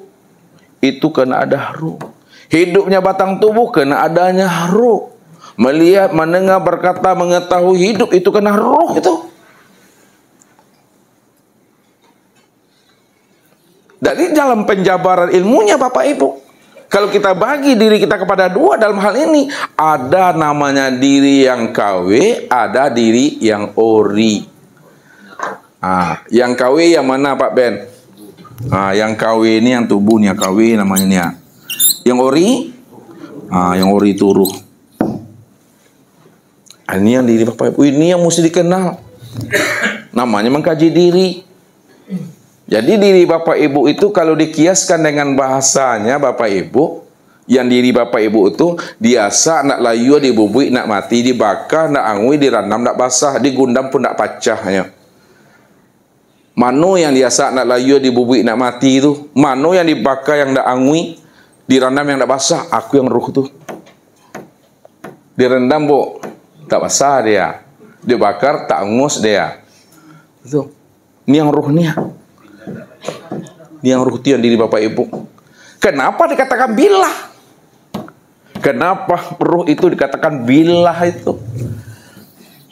itu kena ada ruh. Hidupnya batang tubuh kena adanya ruh. Melihat, mendengar, berkata, mengetahui hidup itu kena ruh itu. Jadi dalam penjabaran ilmunya Bapak Ibu, kalau kita bagi diri kita kepada dua dalam hal ini, ada namanya diri yang KW, ada diri yang ori. Yang KW yang mana Pak Ben? Yang KW ini yang tubuhnya KW namanya nih. Yang ori, yang ori itu ruh. Ini yang diri Bapak Ibu, ini yang mesti dikenal. Namanya mengkaji diri. Jadi diri Bapak Ibu itu kalau dikiaskan dengan bahasanya Bapak Ibu, yang diri Bapak Ibu itu biasa nak layu, dibubui, nak mati, dibakar, nak angui, dirandam, nak basah, digundam pun nak pacahnya. Mano yang biasa nak layu, dibubui, nak mati itu? Mano yang dibakar, yang nak angui, dirandam, yang nak basah? Aku yang ruh tu. Direndam bu, tak basah dia. Dibakar, tak angus dia. Itu. Ini yang ruhnya. Ini yang ruh yang diri Bapak Ibu. Kenapa dikatakan bilah? Kenapa ruh itu dikatakan bilah itu?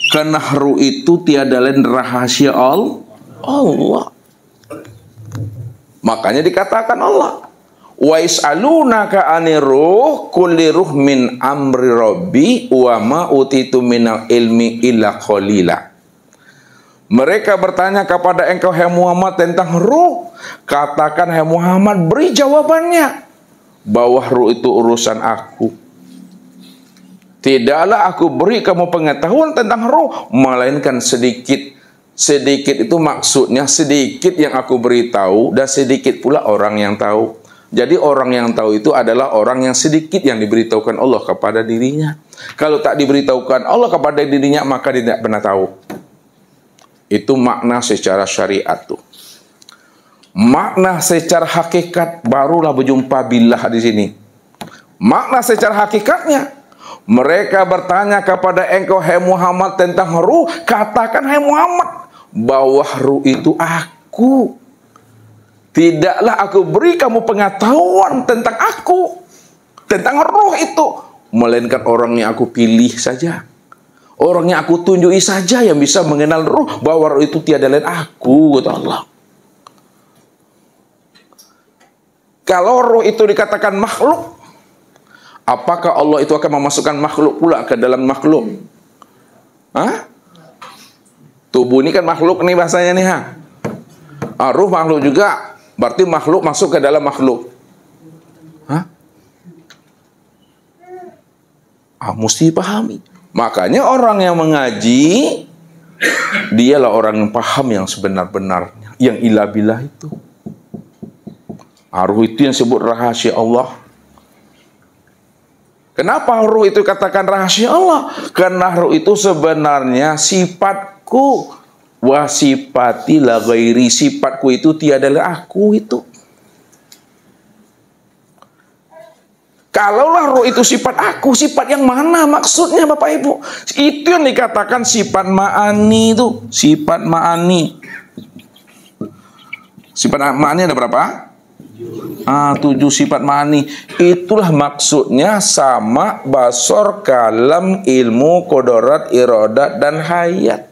Karena ruh itu tiada lain rahasia Allah. Makanya dikatakan Allah. Wa is'alunaka 'anir ruh kulli ruh min amri rabbi wa ma utitu minal ilmi illa qalila. Mereka bertanya kepada engkau hai Muhammad tentang ruh. Katakan hai Muhammad, beri jawabannya bahwa ruh itu urusan aku. Tidaklah aku beri kamu pengetahuan tentang ruh melainkan sedikit. Sedikit itu maksudnya sedikit yang aku beritahu dan sedikit pula orang yang tahu. Jadi orang yang tahu itu adalah orang yang sedikit yang diberitahukan Allah kepada dirinya. Kalau tak diberitahukan Allah kepada dirinya maka dia tidak pernah tahu. Itu makna secara syariat tuh. Makna secara hakikat barulah berjumpa billah di sini. Makna secara hakikatnya, mereka bertanya kepada engkau hai Muhammad tentang ruh, katakan hai Muhammad bahwa ruh itu aku. Tidaklah aku beri kamu pengetahuan tentang aku, tentang ruh itu, melainkan orang yang aku pilih saja. Orang yang aku tunjuki saja yang bisa mengenal ruh, bahwa ruh itu tiada lain aku, kata Allah. Kalau ruh itu dikatakan makhluk, apakah Allah itu akan memasukkan makhluk pula ke dalam makhluk? Hah? Tubuh ini kan makhluk nih bahasanya nih ha. Ruh makhluk juga, berarti makhluk masuk ke dalam makhluk. Hah? Mesti pahami. Makanya orang yang mengaji, dialah orang yang paham yang sebenar-benarnya, yang ilah billah itu. Ruh itu yang disebut rahasia Allah. Kenapa ruh itu katakan rahasia Allah? Karena ruh itu sebenarnya sifatku. Wa sifati la ghairi, sifatku itu tiadalah aku itu. Kalaulah ruh itu sifat aku, sifat yang mana maksudnya Bapak Ibu? Itu yang dikatakan sifat ma'ani itu. Sifat ma'ani. Sifat ma'ani ada berapa? 7 sifat ma'ani. Itulah maksudnya sama, basor, kalam, ilmu, kodorat, irodat, dan hayat.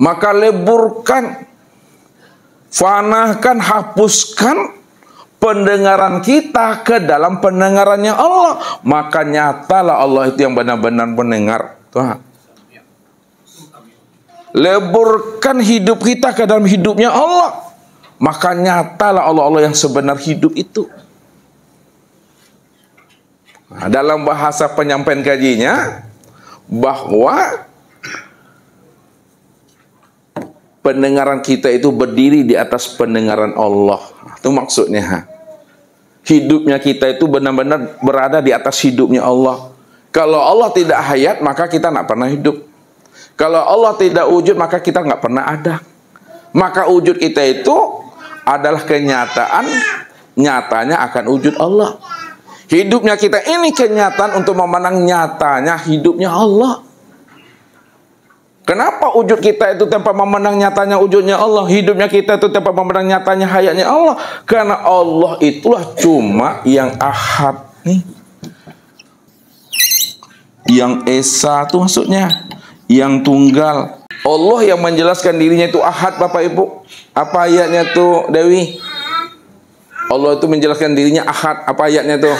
Maka leburkan, fanahkan, hapuskan pendengaran kita ke dalam pendengarannya Allah. Maka nyatalah Allah itu yang benar-benar mendengar. Tuhan. Leburkan hidup kita ke dalam hidupnya Allah. Maka nyatalah Allah yang sebenar hidup itu. Nah, dalam bahasa penyampaian kajinya, bahwa pendengaran kita itu berdiri di atas pendengaran Allah. Itu maksudnya. Hidupnya kita itu benar-benar berada di atas hidupnya Allah. Kalau Allah tidak hayat, maka kita tidak pernah hidup. Kalau Allah tidak wujud, maka kita nggak pernah ada. Maka wujud kita itu adalah kenyataan, nyatanya akan wujud Allah. Hidupnya kita ini kenyataan untuk memandang nyatanya hidupnya Allah. Kenapa wujud kita itu tanpa memandang nyatanya wujudnya Allah? Hidupnya kita itu tanpa memandang nyatanya hayatnya Allah. Karena Allah itulah cuma yang ahad nih. Yang esa itu maksudnya, yang tunggal. Allah yang menjelaskan dirinya itu ahad Bapak Ibu. Apa ayatnya tuh Dewi? Allah itu menjelaskan dirinya ahad. Apa ayatnya tuh?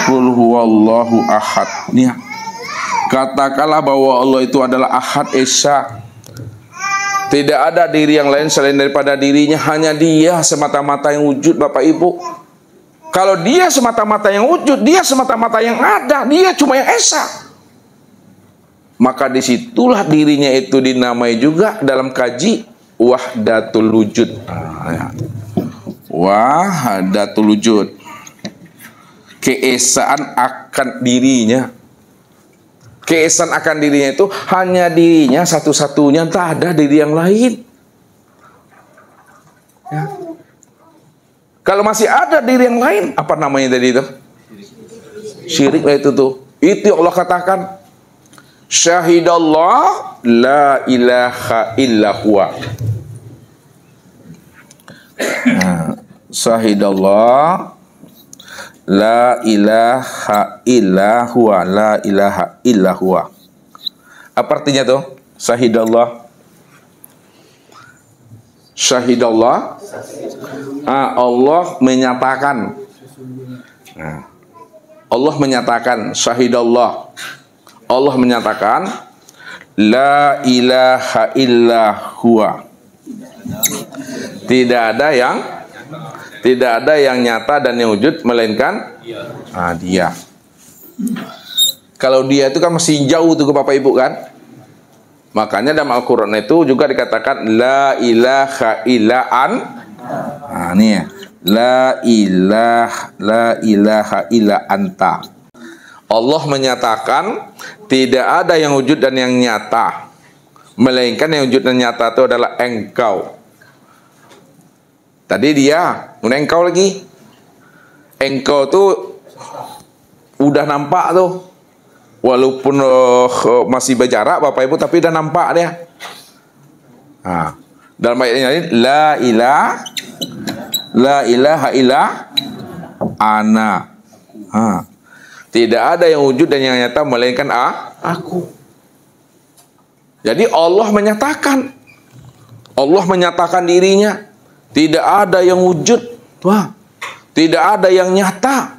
Qul huwallahu ahad. Nih. Katakanlah bahwa Allah itu adalah ahad esa. Tidak ada diri yang lain selain daripada dirinya. Hanya dia semata-mata yang wujud Bapak Ibu. Kalau dia semata-mata yang wujud, dia semata-mata yang ada. Dia cuma yang esa. Maka disitulah dirinya itu dinamai juga dalam kaji wahdatul wujud. Wahdatul wujud, keesaan akan dirinya. Keesaan akan dirinya itu hanya dirinya satu-satunya, tak ada diri yang lain. Ya. Kalau masih ada diri yang lain, apa namanya tadi itu? Syirik lah itu tuh. Itu Allah katakan, syahidallah la ilaha illa huwa. Syahidallah la ilaha illa huwa, la ilaha illa huwa. Apa artinya tuh? Syahidallah. Syahidallah. Allah menyatakan. Allah menyatakan, syahidallah. Allah menyatakan la ilaha illa huwa. Tidak ada yang nyata dan yang wujud melainkan dia. Kalau dia itu kan masih jauh tuh ke Bapak Ibu kan. Makanya dalam Al-Quran itu juga dikatakan la ilaha illa nih ya. La ilaha illa anta. Allah menyatakan tidak ada yang wujud dan yang nyata, melainkan yang wujud dan nyata itu adalah engkau. Tadi dia, engkau lagi. Engkau tuh udah nampak tuh. Walaupun masih berjarak Bapak Ibu, tapi udah nampak dia. Dalam ayatnya ini, la ilaha illa ana. Tidak ada yang wujud dan yang nyata melainkan aku. Jadi Allah menyatakan dirinya. Tidak ada yang wujud, tidak ada yang nyata,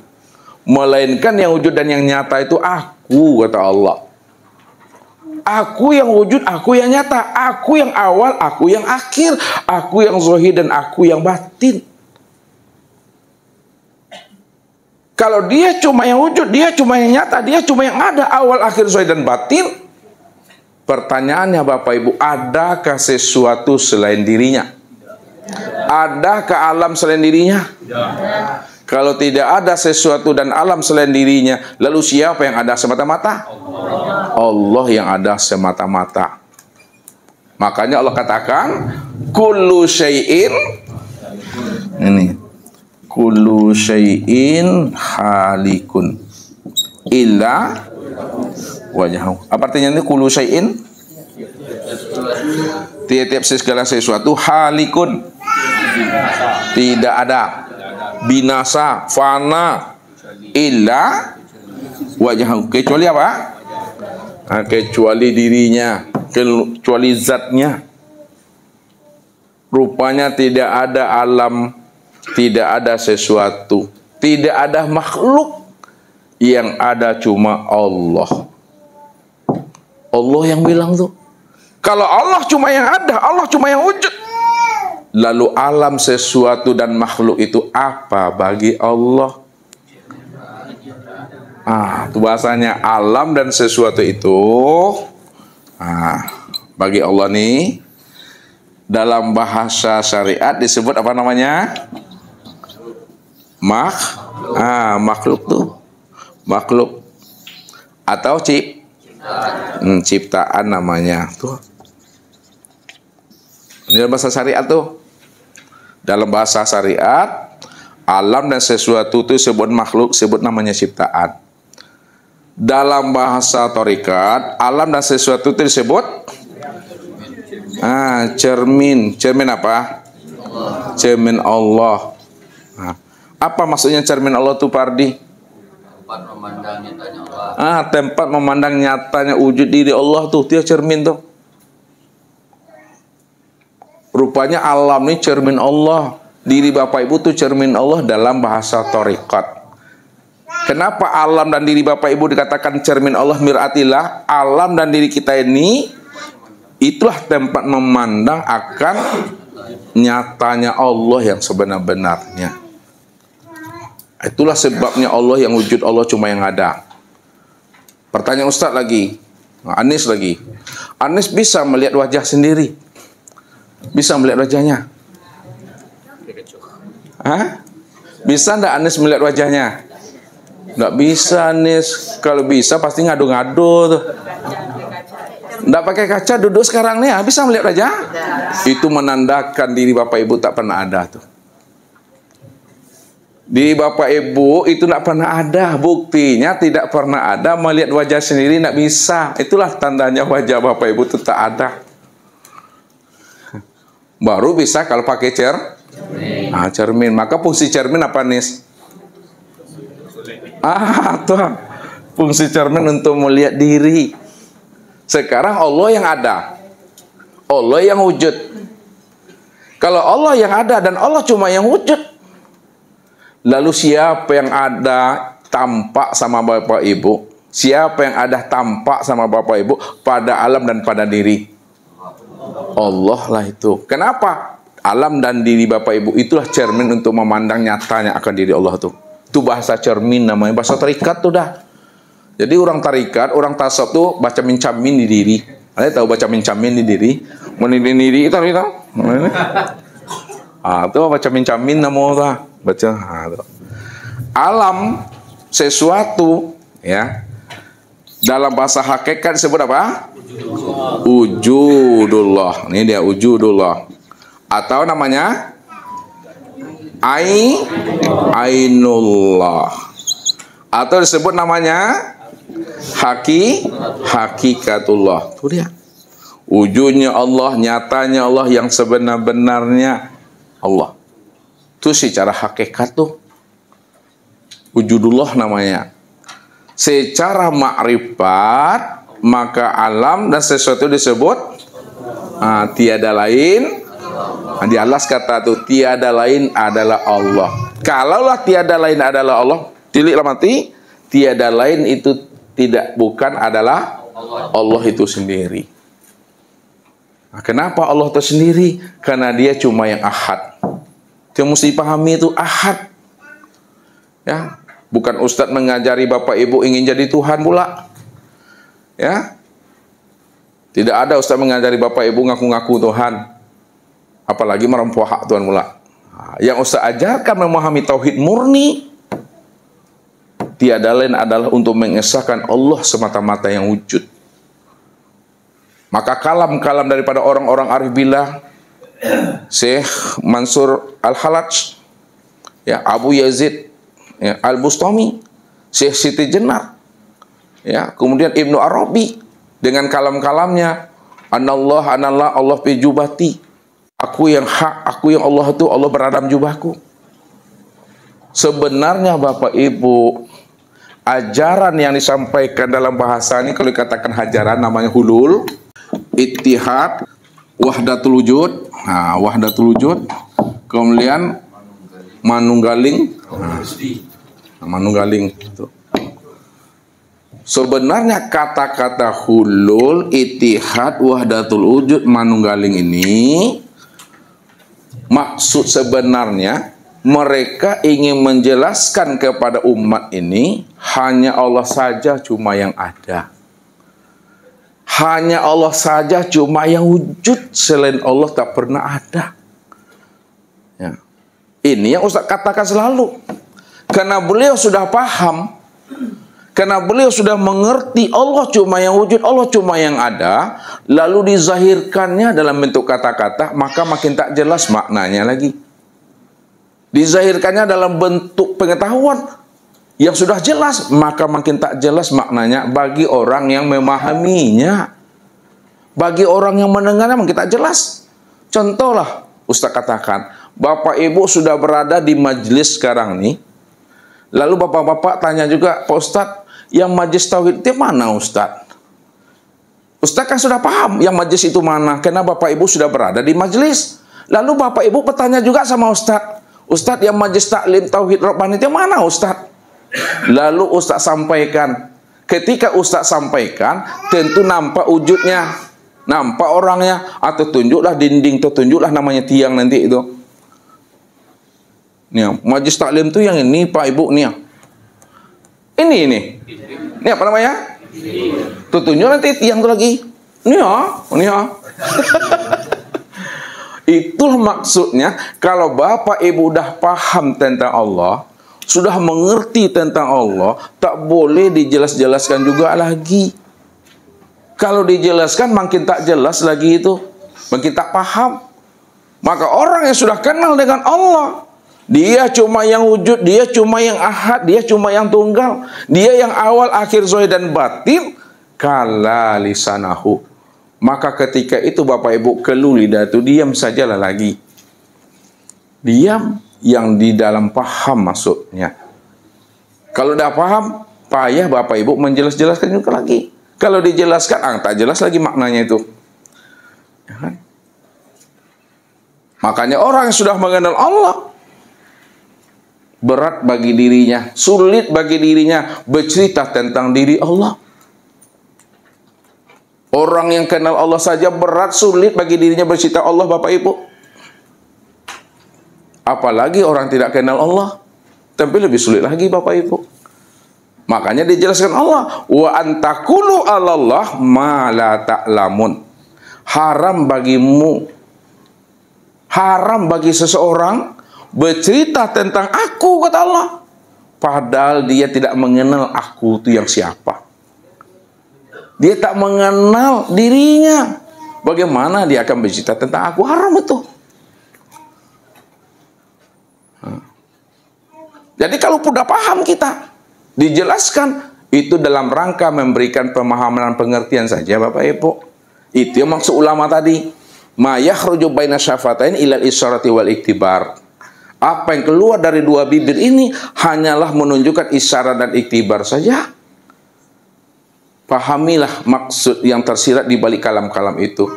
melainkan yang wujud dan yang nyata itu aku, kata Allah. Aku yang wujud, aku yang nyata, aku yang awal, aku yang akhir, aku yang zahir dan aku yang batin. Kalau dia cuma yang wujud, dia cuma yang nyata, dia cuma yang ada, awal, akhir, zahir dan batin. Pertanyaannya Bapak Ibu, adakah sesuatu selain dirinya? Adakah alam selain dirinya? Kalau tidak ada sesuatu dan alam selain dirinya, lalu siapa yang ada semata-mata? Allah yang ada semata-mata. Makanya Allah katakan, kullu syai'in, ini, kullu syai'in halikun illa wajhahu. Apa artinya ini kullu syai'in? Tiap-tiap segala sesuatu halikun, tidak ada, binasa, fana, illa wajhahu, kecuali apa? Kecuali dirinya, kecuali zatnya. Rupanya tidak ada alam, tidak ada sesuatu, tidak ada makhluk, yang ada cuma Allah. Allah yang bilang tuh, kalau Allah cuma yang ada, Allah cuma yang wujud, lalu alam, sesuatu dan makhluk itu apa bagi Allah? Itu bahasanya alam dan sesuatu itu bagi Allah nih, dalam bahasa syariat disebut apa namanya? Makhluk tuh, makhluk atau ciptaan namanya tuh. Ini dalam bahasa syariat tuh. Dalam bahasa syariat, alam dan sesuatu itu disebut makhluk, sebut namanya ciptaan. Dalam bahasa thariqat, alam dan sesuatu itu disebut cermin. Cermin apa? Cermin Allah. Apa maksudnya cermin Allah itu, Pardi? Tempat memandang nyatanya Allah. Tempat memandang nyatanya wujud diri Allah tuh, dia cermin tuh. Rupanya alam ini cermin Allah. Diri Bapak Ibu tuh cermin Allah dalam bahasa thariqat. Kenapa alam dan diri Bapak Ibu dikatakan cermin Allah, mir'atillah? Alam dan diri kita ini itulah tempat memandang akan nyatanya Allah yang sebenar-benarnya. Itulah sebabnya Allah yang wujud, Allah cuma yang ada. Pertanyaan Ustaz lagi, Nah, Anis lagi. Anis bisa melihat wajah sendiri. Bisa melihat wajahnya. Hah? Bisa enggak Anis melihat wajahnya? Enggak bisa Anis. Kalau bisa pasti ngadu-ngadu tuh. Enggak pakai kaca duduk sekarang nih, bisa melihat wajah? Itu menandakan diri Bapak Ibu tak pernah ada tuh. Di Bapak Ibu itu tidak pernah ada. Buktinya tidak pernah ada. Melihat wajah sendiri tidak bisa. Itulah tandanya wajah Bapak Ibu itu tak ada. Baru bisa kalau pakai cermin. Cermin. Maka fungsi cermin apa nis? Tuh. Fungsi cermin untuk melihat diri. Sekarang Allah yang ada. Allah yang wujud. Kalau Allah yang ada dan Allah cuma yang wujud, lalu siapa yang ada tampak sama Bapak Ibu? Siapa yang ada tampak sama Bapak Ibu pada alam dan pada diri? Allah lah itu. Kenapa? Alam dan diri Bapak Ibu itulah cermin untuk memandang nyatanya akan diri Allah tuh. Itu bahasa cermin namanya, bahasa tarikat tuh dah. Jadi orang tarikat, orang tasawuf tuh baca mencamin di diri. Ada tahu baca mencamin di diri? Menilai diri itu tahu? Tuh baca mencamin namanya baca. Alam sesuatu ya. Dalam bahasa hakikat disebut apa? Wujudullah. Ini dia wujudullah. Atau namanya ainullah. Atau disebut namanya hakikatullah. Itu dia. Wujudnya Allah, nyatanya Allah, yang sebenar-benarnya Allah. Itu secara hakikat tuh wujudullah namanya. Secara makrifat maka alam dan sesuatu disebut tiada lain. Di alas kata tuh tiada lain adalah Allah. Kalaulah tiada lain adalah Allah, tiliklah mati. Tiada lain itu bukan adalah Allah itu sendiri. Nah, kenapa Allah itu sendiri? Karena dia cuma yang ahad. Yang mesti dipahami itu ahad. Ya, bukan Ustadz mengajari Bapak Ibu ingin jadi Tuhan pula. Ya. Tidak ada Ustadz mengajari Bapak Ibu ngaku-ngaku Tuhan. Apalagi merempuh hak Tuhan pula. Nah, yang Ustadz ajarkan memahami tauhid murni. Tiada lain adalah untuk mengesahkan Allah semata-mata yang wujud. Maka kalam-kalam daripada orang-orang arif billah, Syekh Mansur Al-Halaj, ya, Abu Yazid ya, Al-Bustami, Syekh Siti Jenar, ya, kemudian Ibnu Arabi dengan kalam-kalamnya, anallah Allah fi jubati, aku yang hak, aku yang Allah itu Allah beradam jubahku. Sebenarnya Bapak Ibu, ajaran yang disampaikan dalam bahasa ini kalau dikatakan hajaran namanya hulul, ittihad, wahdatul wujud. Nah, wahdatul wujud, kemudian manunggaling. Manunggaling itu. Sebenarnya kata-kata hulul, ittihad, wahdatul wujud, manunggaling ini maksud sebenarnya mereka ingin menjelaskan kepada umat ini hanya Allah saja cuma yang ada. Hanya Allah saja cuma yang wujud, selain Allah tak pernah ada. Ya. Ini yang Ustaz katakan selalu. Karena beliau sudah paham, karena beliau sudah mengerti Allah cuma yang wujud, Allah cuma yang ada, lalu dizahirkannya dalam bentuk kata-kata, maka makin tak jelas maknanya lagi. Dizahirkannya dalam bentuk pengetahuan yang sudah jelas, maka makin tak jelas maknanya bagi orang yang memahaminya. Bagi orang yang mendengarnya makin tak jelas. Contohlah Ustaz katakan, Bapak Ibu sudah berada di majelis sekarang nih, lalu bapak-bapak tanya juga, Pak Ustadz, yang majelis tauhid itu mana Ustadz? Ustadz kan sudah paham yang majelis itu mana, karena Bapak Ibu sudah berada di majelis. Lalu Bapak Ibu bertanya juga sama Ustadz, Ustadz, yang majelis taklim tauhid robbani itu mana Ustadz? Lalu Ustadz sampaikan. Ketika Ustadz sampaikan, tentu nampak wujudnya, nampak orangnya, atau tunjuklah dinding, atau tunjuklah namanya tiang nanti itu. Nih, majelis taklim itu yang ini Pak Ibu nih. Ini apa namanya? Tuh tunjuk nanti tiang tuh lagi. Ini ya. Itulah maksudnya kalau Bapak Ibu udah paham tentang Allah, sudah mengerti tentang Allah, tak boleh dijelas-jelaskan juga lagi. Kalau dijelaskan makin tak jelas lagi itu, makin tak paham. Maka orang yang sudah kenal dengan Allah, dia cuma yang wujud, dia cuma yang ahad, dia cuma yang tunggal, dia yang awal, akhir, zahir dan batin, kala lisanahu. Maka ketika itu Bapak Ibu kelu lidah itu, diam sajalah lagi. Diam yang di dalam paham maksudnya. Kalau udah paham, payah Bapak Ibu menjelaskan juga lagi. Kalau dijelaskan, tak jelas lagi maknanya itu. Ya kan? Makanya orang yang sudah mengenal Allah, berat bagi dirinya, sulit bagi dirinya bercerita tentang diri Allah. Orang yang kenal Allah saja berat, sulit bagi dirinya bercerita Allah, Bapak Ibu. Apalagi orang tidak kenal Allah. Tapi lebih sulit lagi, Bapak Ibu. Makanya dijelaskan Allah, wa antakulu 'alallah ma la ta'lamun. Haram bagimu, haram bagi seseorang bercerita tentang aku, kata Allah. Padahal dia tidak mengenal aku itu yang siapa. Dia tak mengenal dirinya. Bagaimana dia akan bercerita tentang aku? Haram itu. Jadi kalau sudah paham kita, dijelaskan, itu dalam rangka memberikan pemahaman dan pengertian saja, Bapak Ibu. Itu yang maksud ulama tadi. Ma yakhruju baina syafatain ilal isyarati wal iktibar. Apa yang keluar dari dua bibir ini hanyalah menunjukkan isyarat dan iktibar saja. Pahamilah maksud yang tersirat di balik kalam-kalam itu.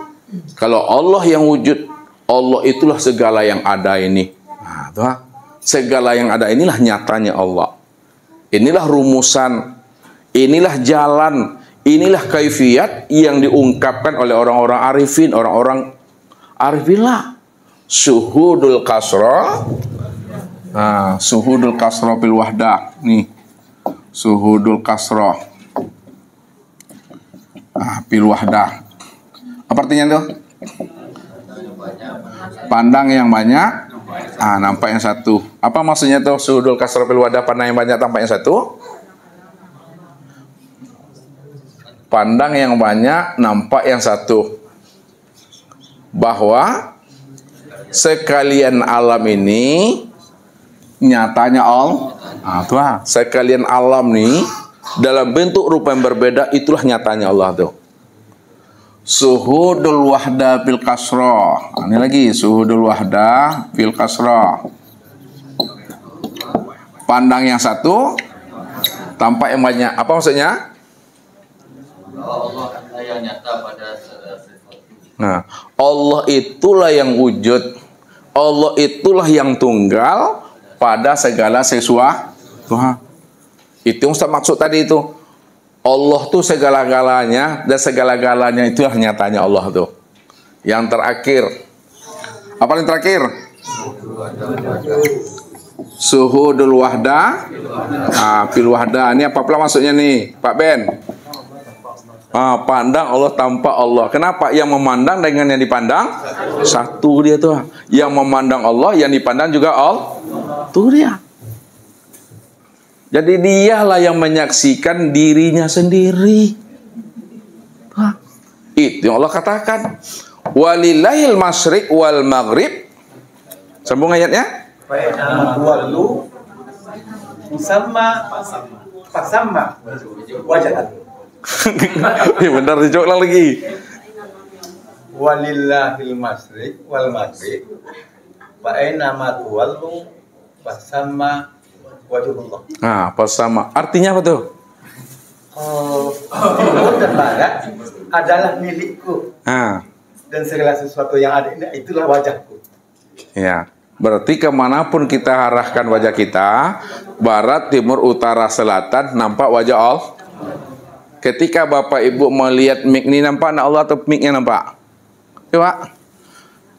Kalau Allah yang wujud, Allah itulah segala yang ada ini. Nah, tuh, segala yang ada inilah nyatanya Allah. Inilah rumusan, inilah jalan, inilah kaifiat yang diungkapkan oleh orang-orang arifin, orang-orang arifinlah. Suhudul kasra. Nah, suhudul kasra fil wahdah. Nih. Suhudul kasra. Fil wahdah. Apa artinya tuh? Pandang yang banyak, nampak yang satu. Apa maksudnya tuh suhudul kasra fil wahdah, pandang yang banyak, tampak yang satu? Pandang yang banyak, nampak yang satu. Bahwa sekalian alam ini nyatanya Allah. Sekalian alam nih dalam bentuk rupa yang berbeda, itulah nyatanya Allah tuh. Suhudul wahda fil kasra. Ini lagi suhudul wahda fil kasra. Pandang yang satu, tampak yang banyak. Apa maksudnya? Allah yang nyata pada sesuatu. Nah, Allah itulah yang wujud. Allah itulah yang tunggal pada segala sesuatu. Itu yang Ustaz maksud tadi itu. Allah tuh segala-galanya, dan segala-galanya itulah nyatanya Allah tuh. Yang terakhir. Apa yang terakhir? Suhudul wahda. Fil wahda. Ini apa pula maksudnya nih, Pak Ben? Pandang Allah, tampak Allah. Kenapa? Yang memandang dengan yang dipandang satu dia tuh. Yang memandang Allah, yang dipandang juga Allah. Tuh dia. Jadi dialah yang menyaksikan dirinya sendiri. Itu yang Allah katakan. Walillahil masyriq wal maghrib. Sambung ayatnya. Wallu sama wajah. Benar, dicoba lagi. Walillahil masyriq wal maghrib. Fa aina ma tuwallu fasamma wajhullah. Apa sama? Artinya apa tuh? Timur dan barat adalah milikku. Dan segala sesuatu yang ada ini itulah wajahku. Ya, berarti kemanapun kita arahkan wajah kita, barat, timur, utara, selatan, nampak wajah Allah. Ketika Bapak Ibu melihat mic ini, nampak Allah atau mic-nya nampak? Coba.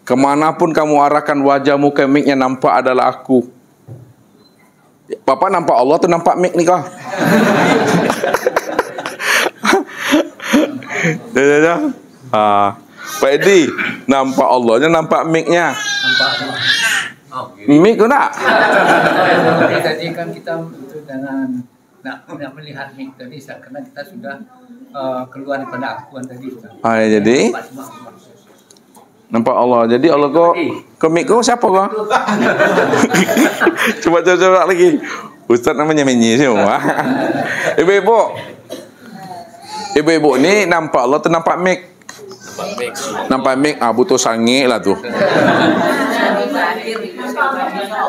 Kemanapun kamu arahkan wajahmu ke mic-nya, nampak adalah aku. Bapak nampak Allah tuh nampak mic nih kok. Ya. Pak Edi, nampak Allahnya, nampak mic-nya. Mic enggak? Tadi kan kita itu dengan nak melihat mic tadi, karena kita sudah keluar daripada akuan tadi. Jadi nampak Allah. Jadi Allah kok mic kau siapa kau? Coba lagi. Ustaz namanya menyi semua. Ibu-ibu ini nampak Allah atau nampak mic? Nampak mic, butuh sangi lah tuh.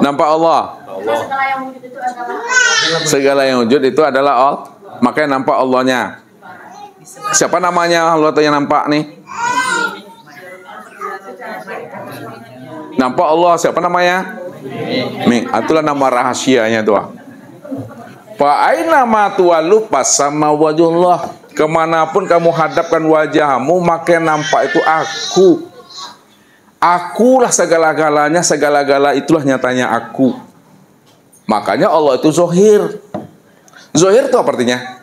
Nampak Allah. Segala yang wujud itu adalah Allah. Makanya nampak Allahnya. Siapa namanya Allah yang nampak nih? Nampak Allah, siapa namanya? Mik, itulah nama rahasianya tuh. Fa aina ma tuwallu fasama wajhullah. Kemanapun kamu hadapkan wajahmu, maka nampak itu aku. Akulah segala-galanya, segala-gala itulah nyatanya aku. Makanya Allah itu zohir. Zohir itu apa artinya?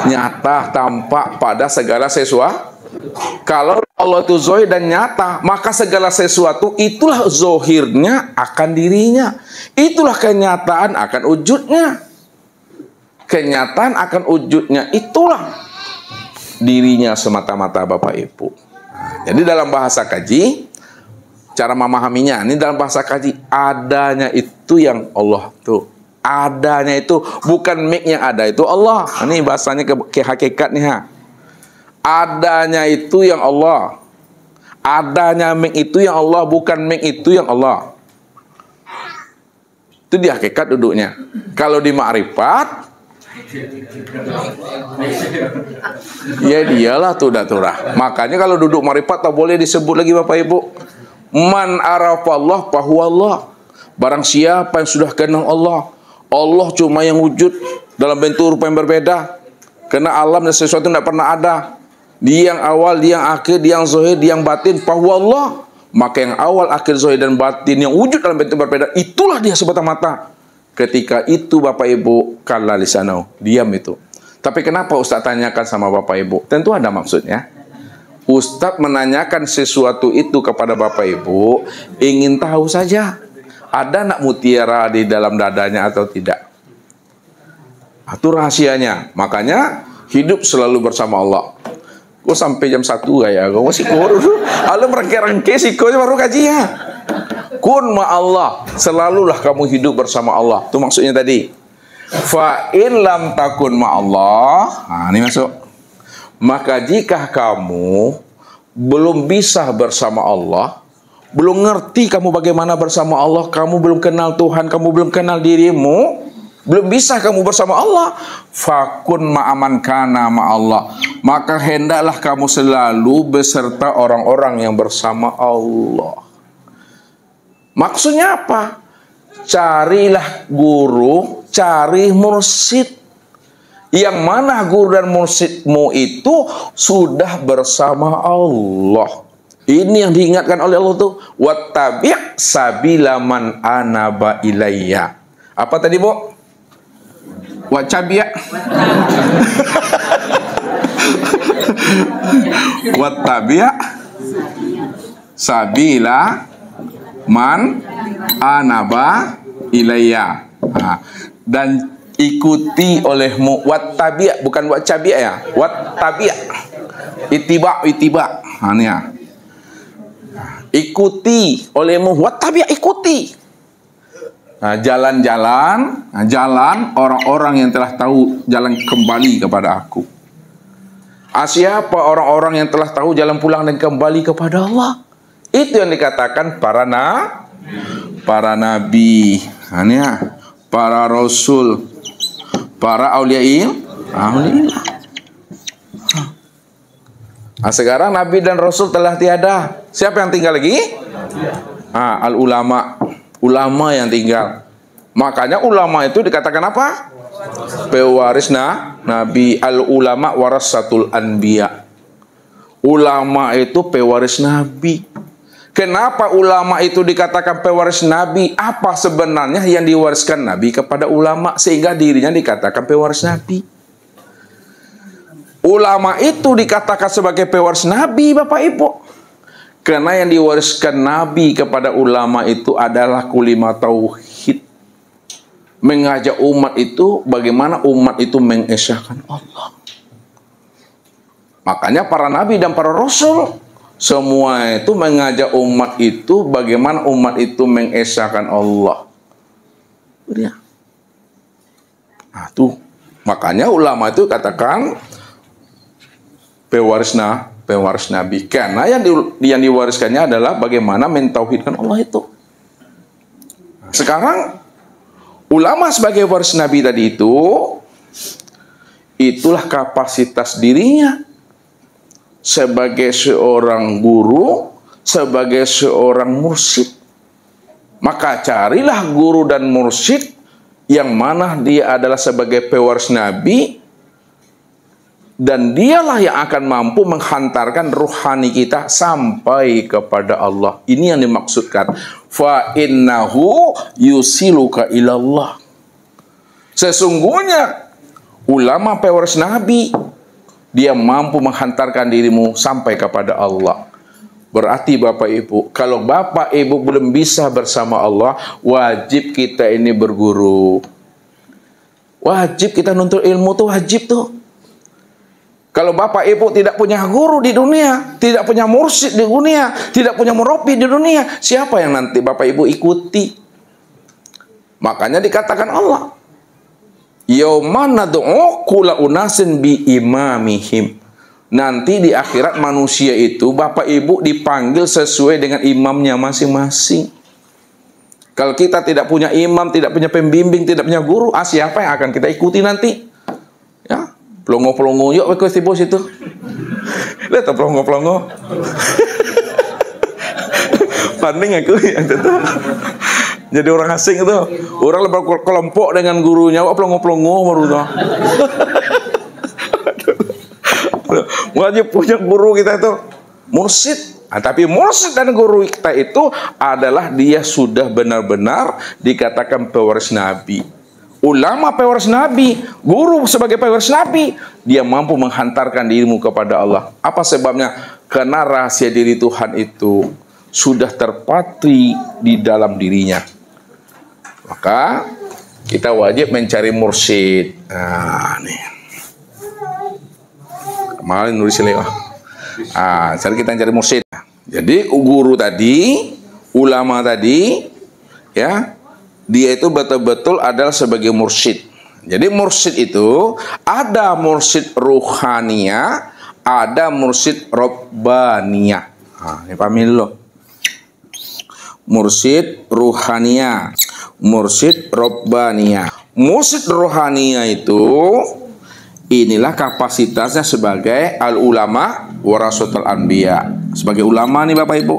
Nyata, tampak pada segala sesuatu. Kalau Allah itu zohir dan nyata, maka segala sesuatu itulah zohirnya akan dirinya. Itulah kenyataan akan wujudnya. Kenyataan akan wujudnya itulah dirinya semata-mata Bapak Ibu. Jadi dalam bahasa kaji, cara memahaminya, ini dalam bahasa kaji, adanya itu yang Allah tuh. Adanya itu, bukan mic yang ada itu Allah. Ini bahasanya ke hakikat nih ha. Adanya itu yang Allah. Adanya mic itu yang Allah, bukan mic itu yang Allah. Itu di hakikat duduknya. Kalau di ma'rifat, ya dialah tudah. Makanya kalau duduk ma'rifat tak boleh disebut lagi Bapak Ibu. Man arafallah fahuwallah. Barang siapa yang sudah kenal Allah, Allah cuma yang wujud dalam bentuk rupa yang berbeda. Karena alam dan sesuatu tidak pernah ada. Dia yang awal, dia yang akhir, dia yang zahir, dia yang batin, fahuwallah. Maka yang awal, akhir, zahir dan batin yang wujud dalam bentuk berbeda, itulah dia semata-mata. Ketika itu Bapak Ibu kalla lisanau, diam itu. Tapi kenapa Ustaz tanyakan sama Bapak Ibu? Tentu ada maksudnya. Ustaz menanyakan sesuatu itu kepada Bapak Ibu ingin tahu saja ada nak mutiara di dalam dadanya atau tidak. Itu rahasianya. Makanya hidup selalu bersama Allah. Kau sampai jam 1 ya, kau masih kurus. Alam rengke-rengke sih kau baru kajian. Kun ma Allah, selalulah kamu hidup bersama Allah. Itu maksudnya tadi. Fa in lam takun ma Allah. Nah, ini masuk. Maka jika kamu belum bisa bersama Allah, belum ngerti kamu bagaimana bersama Allah, kamu belum kenal Tuhan, kamu belum kenal dirimu, belum bisa kamu bersama Allah, fakun ma'aman kana ma Allah. Maka hendaklah kamu selalu beserta orang-orang yang bersama Allah. Maksudnya apa? Carilah guru, cari mursyid. Yang mana guru dan mursyidmu itu sudah bersama Allah. Ini yang diingatkan oleh Allah tuh. Wattabi' sabila man anaba ilayya. Apa tadi, Bu? Wattabi'. Wattabi' sabila man anaba ilayya. Dan ikuti olehmu, wattabi', bukan wattabi' ya, wattabi', itiba. Ini ya. Ikuti olehmu, wattabi', ikuti. Jalan orang-orang yang telah tahu jalan kembali kepada aku. Siapa orang-orang yang telah tahu jalan pulang dan kembali kepada Allah? Itu yang dikatakan para nabi, para rasul, para auliya. Sekarang nabi dan rasul telah tiada. Siapa yang tinggal lagi? Al ulama yang tinggal. Makanya ulama itu dikatakan apa? Pewaris nabi. Al ulama warasatul anbiya. Ulama itu pewaris nabi. Kenapa ulama itu dikatakan pewaris Nabi? Apa sebenarnya yang diwariskan Nabi kepada ulama sehingga dirinya dikatakan pewaris Nabi? ulama itu dikatakan sebagai pewaris Nabi, Bapak Ibu. Karena yang diwariskan Nabi kepada ulama itu adalah kalimat tauhid. Mengajak umat itu bagaimana umat itu mengesahkan Allah. Makanya para nabi dan para rasul semua itu mengajak umat itu bagaimana umat itu mengesahkan Allah. Ya. Nah, tuh makanya ulama itu katakan pewaris Nabi, karena yang diwariskannya adalah bagaimana mentauhidkan Allah itu. Sekarang ulama sebagai waris Nabi tadi itu, itulah kapasitas dirinya sebagai seorang guru, sebagai seorang mursyid. Maka carilah guru dan mursyid yang mana dia adalah sebagai pewaris Nabi, dan dialah yang akan mampu menghantarkan ruhani kita sampai kepada Allah. Ini yang dimaksudkan. Fa innahu yusiluka ilallah. Sesungguhnya ulama pewaris Nabi, dia mampu menghantarkan dirimu sampai kepada Allah. Berarti Bapak Ibu, kalau Bapak Ibu belum bisa bersama Allah, wajib kita ini berguru. Wajib kita nuntut ilmu tuh, wajib tuh. Kalau Bapak Ibu tidak punya guru di dunia, tidak punya mursyid di dunia, tidak punya murabi di dunia, siapa yang nanti Bapak Ibu ikuti? Makanya dikatakan Allah, yauma nad'u kulla unasin bi imamihim. Nanti di akhirat manusia itu Bapak Ibu dipanggil sesuai dengan imamnya masing-masing. Kalau kita tidak punya imam, tidak punya pembimbing, tidak punya guru, siapa yang akan kita ikuti nanti? Ya, pelongo-pelongo yuk ke bos itu. Lihat pelongo-pelongo. Panding aku yang itu. Jadi orang asing itu. Orang lebar kelompok dengan gurunya, pelongo-pelongo baru tuh. Wajib punya guru kita itu mursyid. Tapi mursyid dan guru kita itu adalah dia sudah benar-benar dikatakan pewaris Nabi. Ulama pewaris Nabi, guru sebagai pewaris Nabi, dia mampu menghantarkan dirimu kepada Allah. Apa sebabnya? Karena rahasia diri Tuhan itu sudah terpatri di dalam dirinya. Maka kita wajib mencari mursyid. Nah, nih. Kemarin nulis lewat. Cari kita cari mursyid. Jadi guru tadi, ulama tadi, ya, dia itu betul-betul adalah sebagai mursyid. Jadi mursyid itu ada mursyid ruhania, ada mursyid robbaniyah. Ini pahamin dulu. Mursyid ruhania, mursyid robbaniyah. Mursyid ruhania itu inilah kapasitasnya sebagai al-ulama warasatul anbiya. Sebagai ulama nih Bapak Ibu.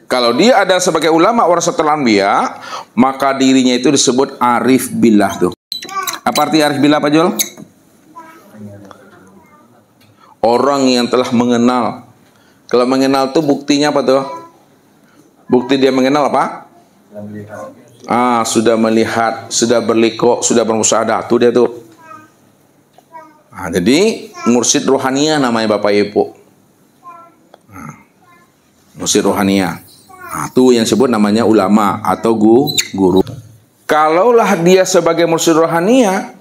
Kalau dia ada sebagai ulama warasatul anbiya, maka dirinya itu disebut arif billah tuh. Apa arti arif billah Pak Jol? Orang yang telah mengenal. Kalau mengenal tuh buktinya apa tuh? Bukti dia mengenal apa? Sudah melihat, sudah berliqo, sudah bermusyahadah, tuh dia tuh. Jadi mursyid rohania namanya Bapak Ibu. Mursyid rohania. Itu yang disebut namanya ulama atau guru. Kalaulah dia sebagai mursyid rohania,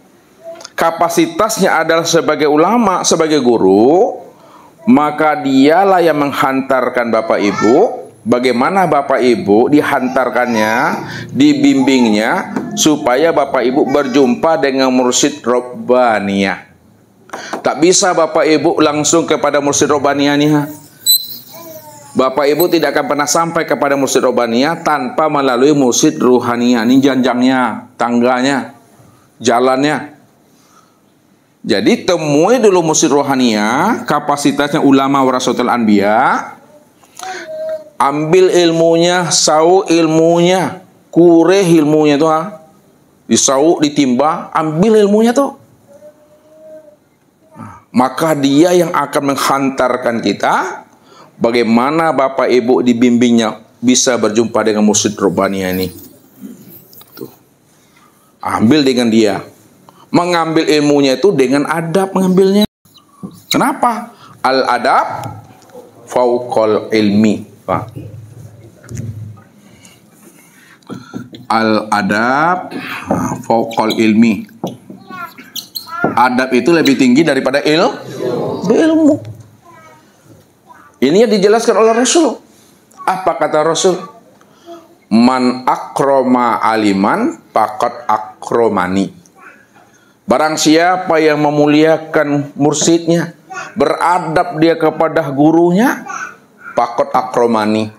kapasitasnya adalah sebagai ulama, sebagai guru, maka dialah yang menghantarkan Bapak Ibu. Bagaimana Bapak Ibu dihantarkannya, dibimbingnya, supaya Bapak Ibu berjumpa dengan mursyid robbaniyah. Tak bisa Bapak Ibu langsung kepada mursyid robbaniyah nih. Bapak Ibu tidak akan pernah sampai kepada mursyid robbaniyah tanpa melalui mursyid ruhaniyah. Ini janjangnya, tangganya, jalannya. Jadi temui dulu mursyid rohaniyah, kapasitasnya ulama warasatul anbiya. Ambil ilmunya, sau ilmunya, kureh ilmunya tuh, disau, ditimba, ambil ilmunya tuh. Maka dia yang akan menghantarkan kita. Bagaimana Bapak Ibu dibimbingnya bisa berjumpa dengan mursyid robbaniyah ini. Tuh. Ambil dengan dia. Mengambil ilmunya itu dengan adab mengambilnya. Kenapa? Al-adab fauqal ilmi. Al-adab fauqal ilmi. Adab itu lebih tinggi daripada ilmu. Ini yang dijelaskan oleh Rasul. Apa kata Rasul? Man akroma aliman faqad akromani. Barang siapa yang memuliakan mursyidnya, beradab dia kepada gurunya, faqad akromani.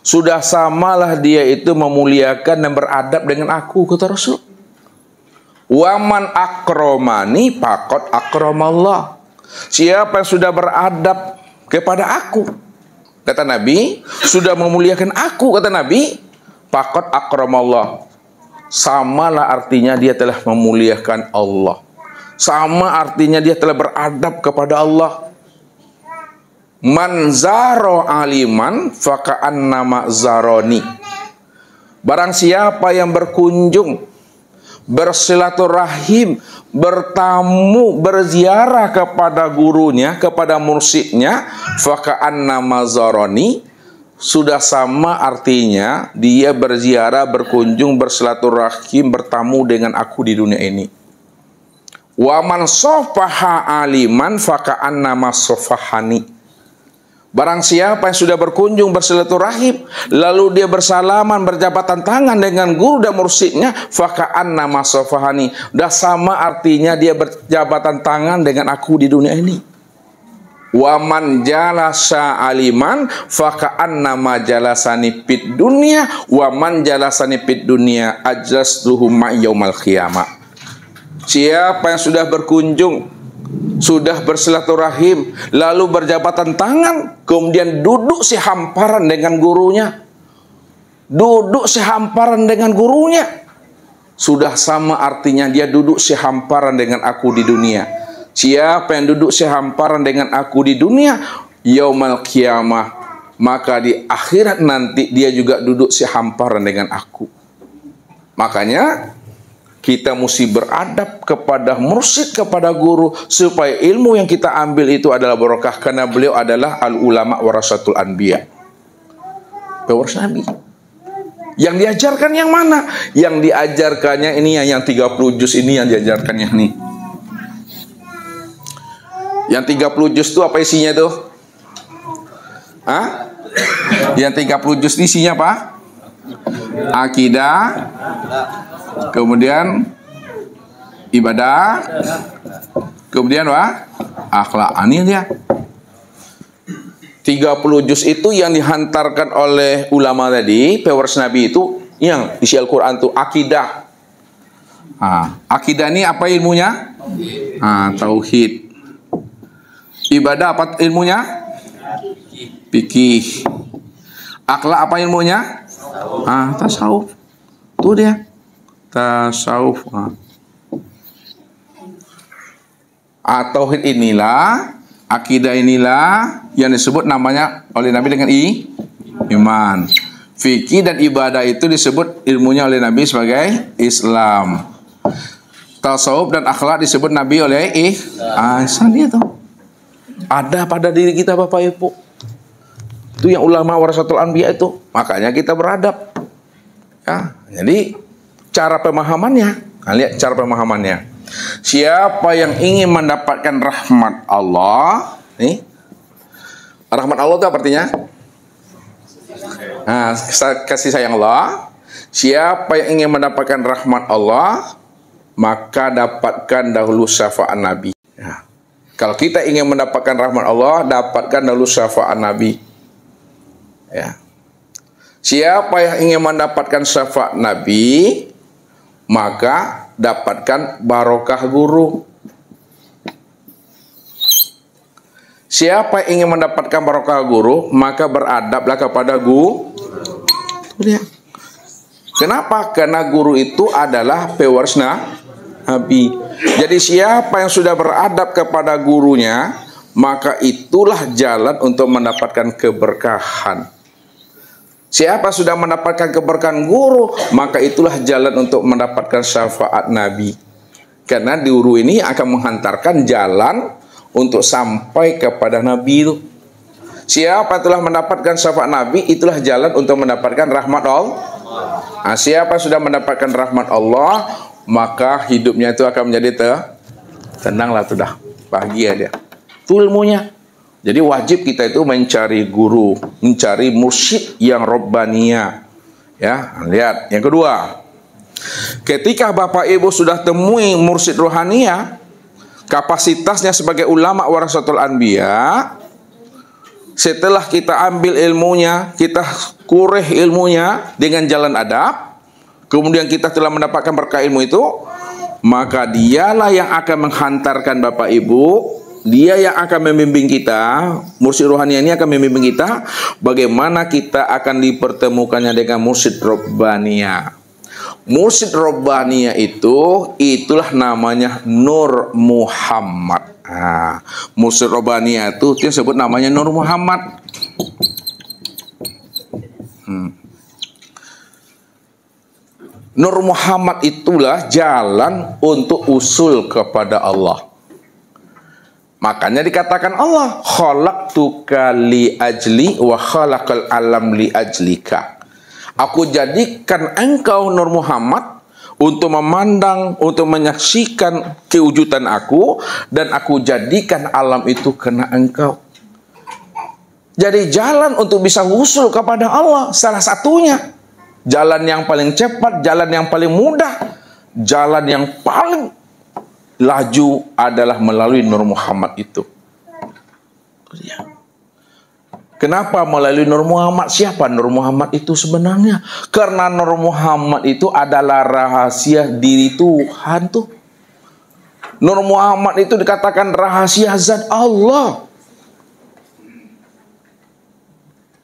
Sudah samalah dia itu memuliakan dan beradab dengan aku, kata Rasul. Waman akromani faqad akramallah. Siapa yang sudah beradab kepada aku, kata Nabi, sudah memuliakan aku, kata Nabi, faqad akramallah. Samalah artinya dia telah memuliakan Allah. Sama artinya dia telah beradab kepada Allah. Man zaro aliman faka'annama zaroni. Barang siapa yang berkunjung, bersilaturahim, bertamu, berziarah kepada gurunya, kepada mursyidnya, faka'annama zaroni, sudah sama artinya dia berziarah, berkunjung, bersilaturahim, bertamu dengan aku di dunia ini. Wa man sofaha aliman faka'annama sofahani. Barang siapa yang sudah berkunjung, bersilaturahim, lalu dia bersalaman, berjabatan tangan dengan guru dan mursyidnya, faka'annama sofahani. Sudah sama artinya dia berjabatan tangan dengan aku di dunia ini. Wa man jalasa aliman faka'annama jalasani fid dunya wa man jalasani fid dunya ajlastuhu ma yaumal qiyamah. Siapa yang sudah berkunjung, sudah bersilaturahim, lalu berjabatan tangan, kemudian duduk sehamparan dengan gurunya, sudah sama artinya dia duduk sehamparan dengan aku di dunia. Siapa yang duduk sehamparan dengan aku di dunia, yaumal qiyamah, maka di akhirat nanti dia juga duduk sehamparan dengan aku. Makanya kita mesti beradab kepada mursyid, kepada guru, supaya ilmu yang kita ambil itu adalah barokah, karena beliau adalah al-ulama warasatul anbiya, pewaris Nabi. Yang diajarkan yang mana? Yang diajarkannya ini yang 30 juz ini yang diajarkannya nih. Yang 30 juz itu apa isinya tuh? Hah? Yang 30 juz isinya apa? Akidah, kemudian ibadah, kemudian akhlak. Ini dia. 30 juz itu yang dihantarkan oleh ulama tadi, pewaris Nabi itu, yang isi Al-Quran itu akidah. Akidah ini apa ilmunya? Tauhid. Ibadah apa ilmunya? Fikih. Akhlak apa ilmunya? Tasawuf. Itu dia. Tasawuf. Tauhid inilah, akidah inilah yang disebut namanya oleh Nabi dengan iman. Fikih dan ibadah itu disebut ilmunya oleh Nabi sebagai Islam. Tasawuf dan akhlak disebut Nabi oleh ihsan. Dia tuh ada pada diri kita, Bapak Ibu. Itu yang ulama warasatul anbiya itu. Makanya kita beradab. Ya, jadi cara pemahamannya, lihat cara pemahamannya. Siapa yang ingin mendapatkan rahmat Allah, nih, rahmat Allah itu artinya kasih sayang Allah. Siapa yang ingin mendapatkan rahmat Allah, maka dapatkan dahulu syafaat Nabi. Ya. Kalau kita ingin mendapatkan rahmat Allah, dapatkan dahulu syafaat Nabi. Ya. Siapa yang ingin mendapatkan syafaat Nabi, maka dapatkan barokah guru. Siapa yang ingin mendapatkan barokah guru, maka beradablah kepada guru. Kenapa? Karena guru itu adalah pewaris Nabi. Jadi siapa yang sudah beradab kepada gurunya, maka itulah jalan untuk mendapatkan keberkahan. Siapa sudah mendapatkan keberkahan guru, maka itulah jalan untuk mendapatkan syafaat Nabi. Karena guru ini akan menghantarkan jalan untuk sampai kepada Nabi itu. Siapa telah mendapatkan syafaat Nabi, itulah jalan untuk mendapatkan rahmat Allah. Nah, siapa sudah mendapatkan rahmat Allah, maka hidupnya itu akan menjadi tenanglah, sudah bahagia dia. Itu ilmunya. Jadi wajib kita itu mencari guru, mencari mursyid yang Rabbaniyah. Ya, lihat. Yang kedua, ketika Bapak Ibu sudah temui mursyid rohaniyah, kapasitasnya sebagai ulama warasatul anbiya, setelah kita ambil ilmunya, kita kureh ilmunya dengan jalan adab, kemudian kita telah mendapatkan berkah ilmu itu, maka dialah yang akan menghantarkan Bapak Ibu, dia yang akan membimbing kita, mursyid rohani ini akan membimbing kita, bagaimana kita akan dipertemukannya dengan mursyid Rabbaniyah. Mursyid Rabbaniyah itulah namanya Nur Muhammad. Nah, mursyid Rabbaniyah itu dia sebut namanya Nur Muhammad. Nur Muhammad itulah jalan untuk usul kepada Allah. Makanya dikatakan Allah, khalaqtuka li ajli wa khalaqal alam li ajlika. Aku jadikan engkau Nur Muhammad untuk memandang, untuk menyaksikan kewujudan aku, dan aku jadikan alam itu karena engkau. Jadi jalan untuk bisa usul kepada Allah, salah satunya jalan yang paling cepat, jalan yang paling mudah, jalan yang paling laju adalah melalui Nur Muhammad itu. Kenapa melalui Nur Muhammad? Siapa Nur Muhammad itu sebenarnya? Karena Nur Muhammad itu adalah rahasia diri Tuhan tuh. Nur Muhammad itu dikatakan rahasia zat Allah.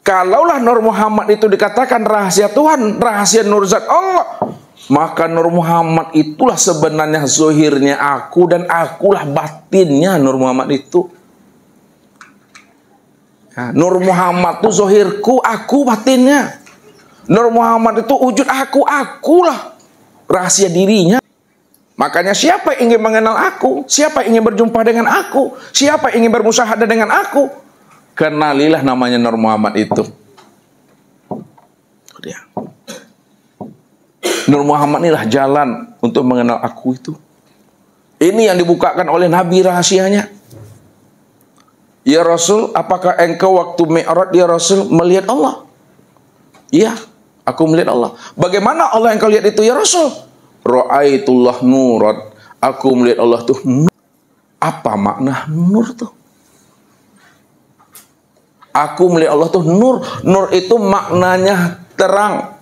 Kalaulah Nur Muhammad itu dikatakan rahasia Tuhan, rahasia Nur zat Allah, maka Nur Muhammad itulah sebenarnya zohirnya aku, dan akulah batinnya Nur Muhammad itu. Nur Muhammad itu zohirku, aku batinnya. Nur Muhammad itu wujud aku, akulah rahasia dirinya. Makanya siapa yang ingin mengenal aku, siapa yang ingin berjumpa dengan aku, siapa yang ingin bermusyahadah dengan aku, kenalilah namanya Nur Muhammad itu. Nur Muhammad inilah jalan untuk mengenal aku itu. Ini yang dibukakan oleh Nabi rahasianya. Ya Rasul, apakah engkau waktu Mi'raj ya Rasul melihat Allah? Iya, aku melihat Allah. Bagaimana Allah yang kau lihat itu ya Rasul? Ra'aitullah nurat. Aku melihat Allah tuh nur. Apa makna nur tuh? Aku melihat Allah tuh nur. Nur itu maknanya terang.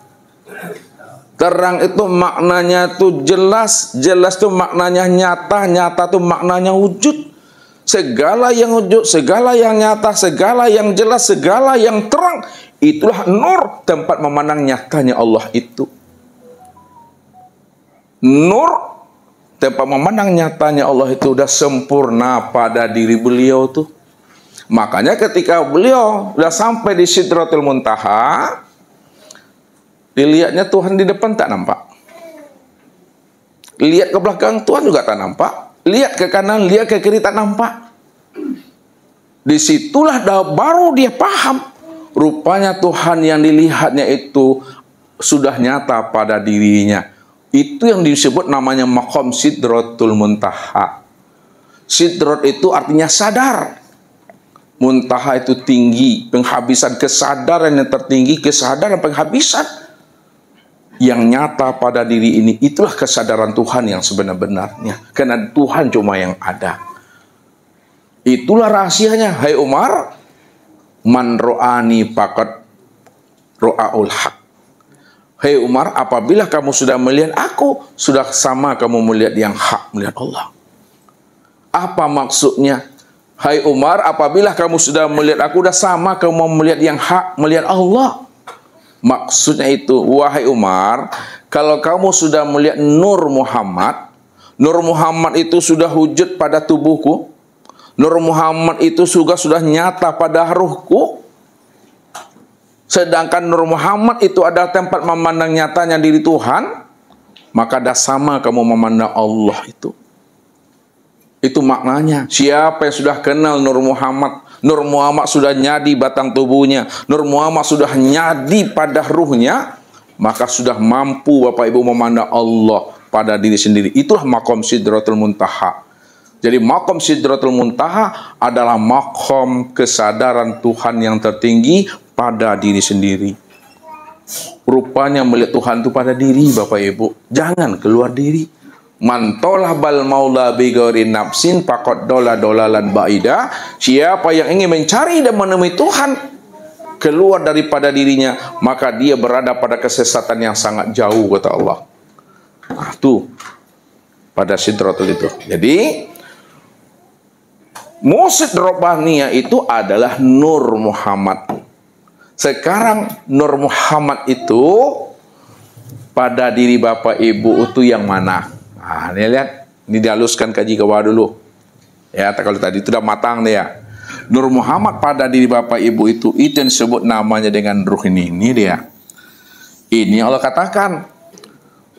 Terang itu maknanya tuh jelas. Jelas tuh maknanya nyata. Nyata tuh maknanya wujud. Segala yang wujud, segala yang nyata, segala yang jelas, segala yang terang, itulah nur, tempat memandang nyatanya Allah itu. Nur, tempat memandang nyatanya Allah itu sudah sempurna pada diri beliau tuh. Makanya ketika beliau sudah sampai di Sidratul Muntaha, dilihatnya Tuhan di depan tak nampak. Lihat ke belakang Tuhan juga tak nampak. Lihat ke kanan, lihat ke kiri tak nampak. Disitulah baru dia paham. Rupanya Tuhan yang dilihatnya itu sudah nyata pada dirinya. Itu yang disebut namanya maqam Sidratul Muntaha. Sidrat itu artinya sadar. Muntaha itu tinggi, penghabisan, kesadaran yang tertinggi, kesadaran penghabisan yang nyata pada diri ini. Itulah kesadaran Tuhan yang sebenar-benarnya. Karena Tuhan cuma yang ada. Itulah rahasianya. Hai Umar, man ro'ani faqad ro'aul haq. Hai Umar, apabila kamu sudah melihat aku, sudah sama kamu melihat yang hak, melihat Allah. Apa maksudnya? Hai Umar, apabila kamu sudah melihat aku, sudah sama kamu melihat yang hak, melihat Allah. Maksudnya itu, wahai Umar, kalau kamu sudah melihat Nur Muhammad, Nur Muhammad itu sudah wujud pada tubuhku, Nur Muhammad itu sudah nyata pada ruhku, sedangkan Nur Muhammad itu adalah tempat memandang nyatanya diri Tuhan, maka dah sama kamu memandang Allah itu. Itu maknanya. Siapa yang sudah kenal Nur Muhammad sudah nyadi batang tubuhnya, Nur Muhammad sudah nyadi pada ruhnya, maka sudah mampu Bapak Ibu memandang Allah pada diri sendiri. Itulah maqam Sidratul Muntaha. Jadi maqam Sidratul Muntaha adalah maqam kesadaran Tuhan yang tertinggi pada diri sendiri. Rupanya melihat Tuhan itu pada diri Bapak Ibu. Jangan keluar diri. Man talabal maula bi ghairi nafsin faqad dolalan baida. Siapa yang ingin mencari dan menemui Tuhan keluar daripada dirinya, maka dia berada pada kesesatan yang sangat jauh, kata Allah. Nah, tuh pada Sidratul itu. Jadi Mursyid Robbaniyah itu adalah Nur Muhammad. Sekarang Nur Muhammad itu pada diri Bapak Ibu itu yang mana? Nah, ini lihat, ini dihaluskan kaji ke bawah dulu. Ya, kalau tadi itu sudah matang deh ya. Nur Muhammad pada diri Bapak Ibu itu yang disebut namanya dengan ruh ini. Ini dia. Ini Allah katakan,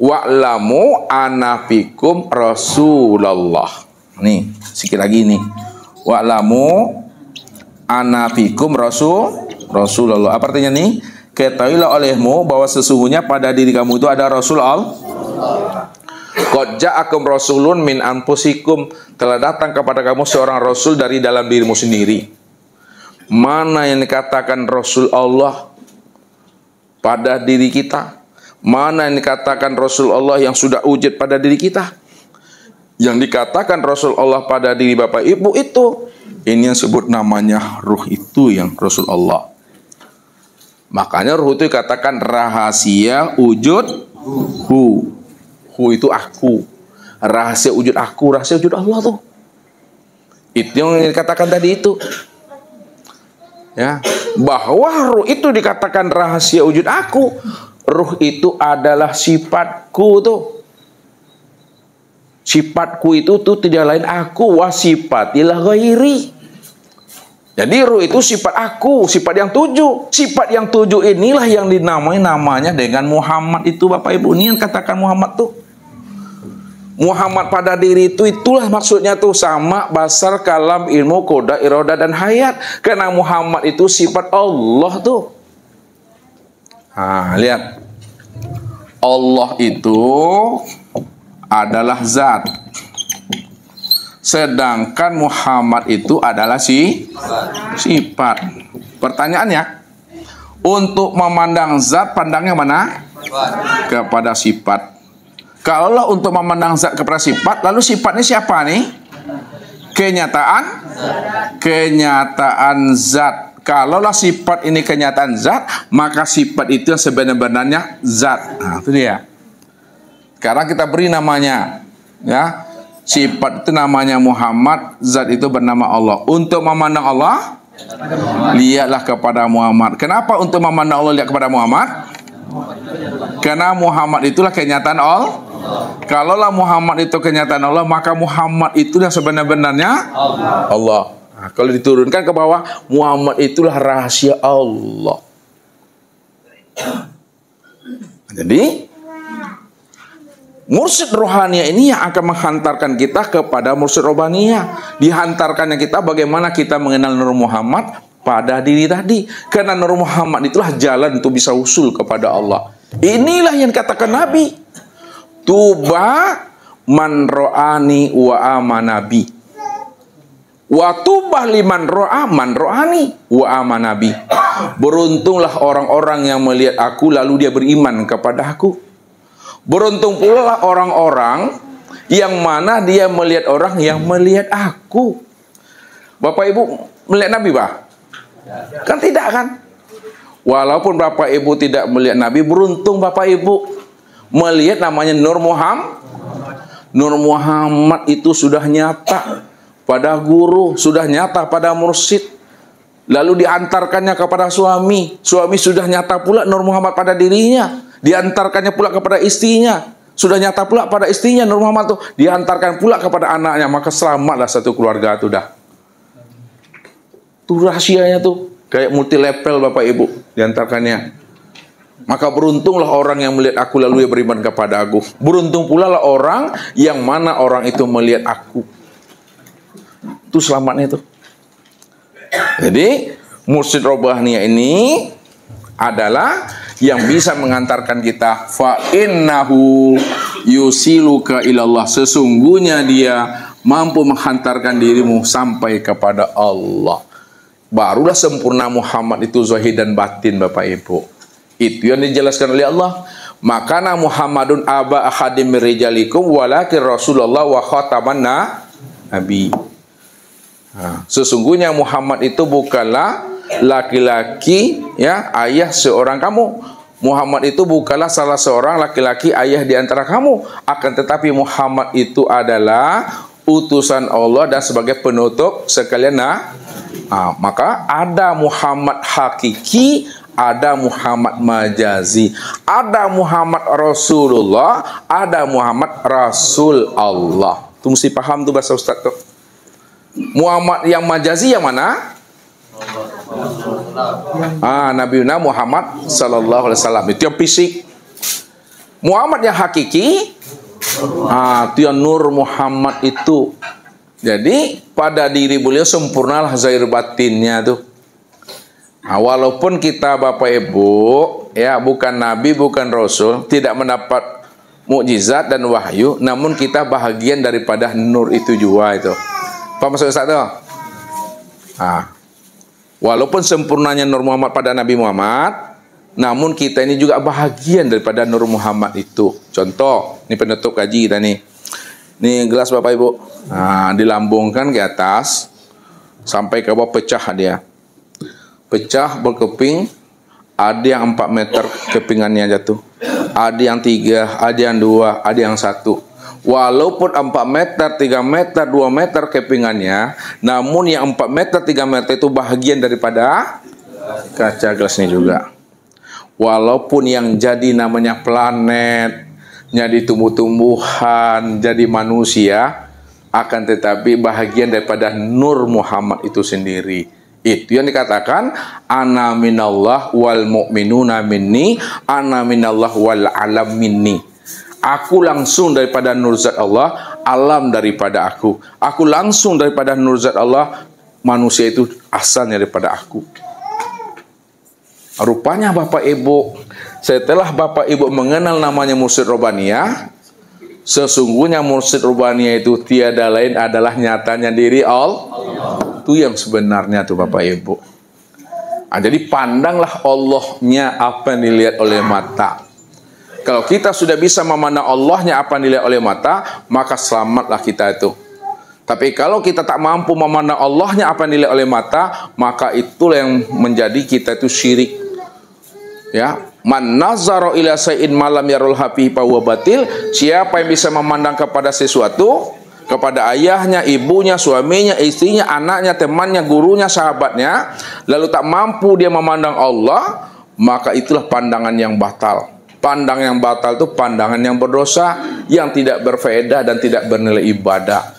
wa'lamu ana fikum Rasulullah. Nih, sedikit lagi nih. Wa'lamu ana fikum Rasulullah. Apa artinya nih? Ketahuilah olehmu bahwa sesungguhnya pada diri kamu itu ada Rasul Allah. Qad ja'akum rasulun min anfusikum, telah datang kepada kamu seorang rasul dari dalam dirimu sendiri. Mana yang dikatakan Rasul Allah pada diri kita? Mana yang dikatakan Rasul Allah yang sudah wujud pada diri kita? Yang dikatakan Rasul Allah pada diri Bapak Ibu itu, ini yang sebut namanya ruh itu yang Rasul Allah. Makanya ruh itu dikatakan rahasia wujud hu. Hu itu aku. Rahasia wujud aku, rahasia wujud Allah tuh. Itu yang dikatakan tadi itu. Ya, bahwa ruh itu dikatakan rahasia wujud aku. Ruh itu adalah sifatku tuh. Sifatku itu tuh tidak lain aku, wasifatilah ghairi. Jadi ruh itu sifat aku, sifat yang 7. Sifat yang 7 inilah yang dinamai namanya dengan Muhammad itu Bapak Ibu. Ini yang katakan Muhammad tuh. Muhammad pada diri itu, itulah maksudnya tuh sama basar, kalam, ilmu, koda, iroda, dan hayat. Karena Muhammad itu sifat Allah tuh. Nah, lihat. Allah itu adalah zat. Sedangkan Muhammad itu adalah sifat. Pertanyaannya, untuk memandang zat pandangnya mana? Kepada sifat. Kalau untuk memandang zat kepada sifat, lalu sifatnya siapa nih? Kenyataan zat. Kalaulah sifat ini kenyataan zat, maka sifat itu yang sebenarnya zat. Nah, itu dia. Sekarang kita beri namanya, ya. Sifat itu namanya Muhammad, zat itu bernama Allah. Untuk memandang Allah, lihatlah kepada Muhammad. Kenapa untuk memandang Allah lihat kepada Muhammad? Karena Muhammad itulah kenyataan Allah. Kalaulah Muhammad itu kenyataan Allah, maka Muhammad itulah sebenarnya Allah. Nah, kalau diturunkan ke bawah, Muhammad itulah rahasia Allah. Jadi Mursyid Rohaniyah ini yang akan menghantarkan kita kepada Mursyid Robbaniyah. Dihantarkannya kita bagaimana kita mengenal Nur Muhammad pada diri tadi. Karena Nur Muhammad itulah jalan untuk bisa usul kepada Allah. Inilah yang katakan Nabi. Tuba man ro'ani wa amanabi. Wa tubah liman ro'a man ro'ani wa amanabi. Beruntunglah orang-orang yang melihat aku lalu dia beriman kepada aku. Beruntung pula orang-orang yang mana dia melihat orang yang melihat aku. Bapak Ibu melihat Nabi, Pak? Kan tidak kan? Walaupun Bapak Ibu tidak melihat Nabi, beruntung Bapak Ibu melihat namanya Nur Muhammad. Nur Muhammad itu sudah nyata pada guru, sudah nyata pada mursyid. Lalu diantarkannya kepada suami. Suami sudah nyata pula Nur Muhammad pada dirinya. Diantarkannya pula kepada istrinya. Sudah nyata pula pada istrinya Nur Muhammad itu. Diantarkan pula kepada anaknya. Maka selamatlah satu keluarga itu dah. Itu rahasianya tuh. Kayak multi level Bapak Ibu diantarkannya. Maka beruntunglah orang yang melihat aku lalu dia beriman kepada aku. Beruntung pula lah orang yang mana orang itu melihat aku. Itu selamatnya itu. Jadi mursyid robbaniyah ini adalah yang bisa mengantarkan kita fa innahu yusiluka ilallah, sesungguhnya dia mampu menghantarkan dirimu sampai kepada Allah. Barulah sempurna Muhammad itu zahir dan batin, Bapak Ibu. Itu yang dijelaskan oleh Allah. Makana Muhammadun aba ahadim rijalikum walakin Rasulullah wa khataman nabi. Sesungguhnya Muhammad itu bukanlah laki-laki ya ayah seorang kamu. Muhammad itu bukanlah salah seorang laki-laki ayah di antara kamu, akan tetapi Muhammad itu adalah utusan Allah dan sebagai penutup sekalian maka ada Muhammad hakiki, ada Muhammad majazi, ada Muhammad Rasulullah, ada Muhammad Rasul Allah. Itu mesti paham tuh bahasa Ustaz tuh. Muhammad yang majazi yang mana? Nabi Muhammad sallallahu alaihi wasallam, itu yang fisik. Muhammad yang hakiki, itu yang nur Muhammad itu. Jadi pada diri beliau sempurnalah zahir batinnya tuh. Walaupun kita Bapak Ibu ya bukan nabi, bukan rasul, tidak mendapat mukjizat dan wahyu, namun kita bahagian daripada nur itu juga itu. Apa maksud Ustaz tuh? Walaupun sempurnanya Nur Muhammad pada Nabi Muhammad, namun kita ini juga bahagian daripada Nur Muhammad itu. Contoh, ini penutup kaji kita nih. Ini gelas Bapak Ibu. Dilambungkan ke atas sampai ke bawah, pecah dia. Pecah berkeping, ada yang 4 meter kepingannya jatuh. Ada yang 3, ada yang 2, ada yang 1. Walaupun 4 meter, 3 meter, 2 meter kepingannya, namun yang 4 meter, 3 meter itu bahagian daripada kaca gelas ini juga. Walaupun yang jadi namanya planet, jadi tumbuh-tumbuhan, jadi manusia, akan tetapi bahagian daripada Nur Muhammad itu sendiri. Itu yang dikatakan ana minallah wal mu'minuna minni, ana minallah wal alam minni. Aku langsung daripada nur zat Allah, alam daripada aku. Aku langsung daripada nur zat Allah, manusia itu asalnya daripada aku. Rupanya Bapak Ibu, setelah Bapak Ibu mengenal namanya mursyid robbaniyah, sesungguhnya mursyid robbaniyah itu tiada lain adalah nyatanya diri Allah. Itu yang sebenarnya tuh Bapak Ibu. Jadi pandanglah Allahnya apa yang dilihat oleh mata. Kalau kita sudah bisa memandang Allahnya apa yang dilihat oleh mata, maka selamatlah kita itu. Tapi kalau kita tak mampu memandang Allahnya apa yang dilihat oleh mata, maka itulah yang menjadi kita itu syirik. Ya, man nazara ila sayin malam yarul hafi fa huwa batil. Siapa yang bisa memandang kepada sesuatu, kepada ayahnya, ibunya, suaminya, istrinya, anaknya, temannya, gurunya, sahabatnya, lalu tak mampu dia memandang Allah, maka itulah pandangan yang batal. Pandangan yang batal itu pandangan yang berdosa, yang tidak berfaedah dan tidak bernilai ibadah.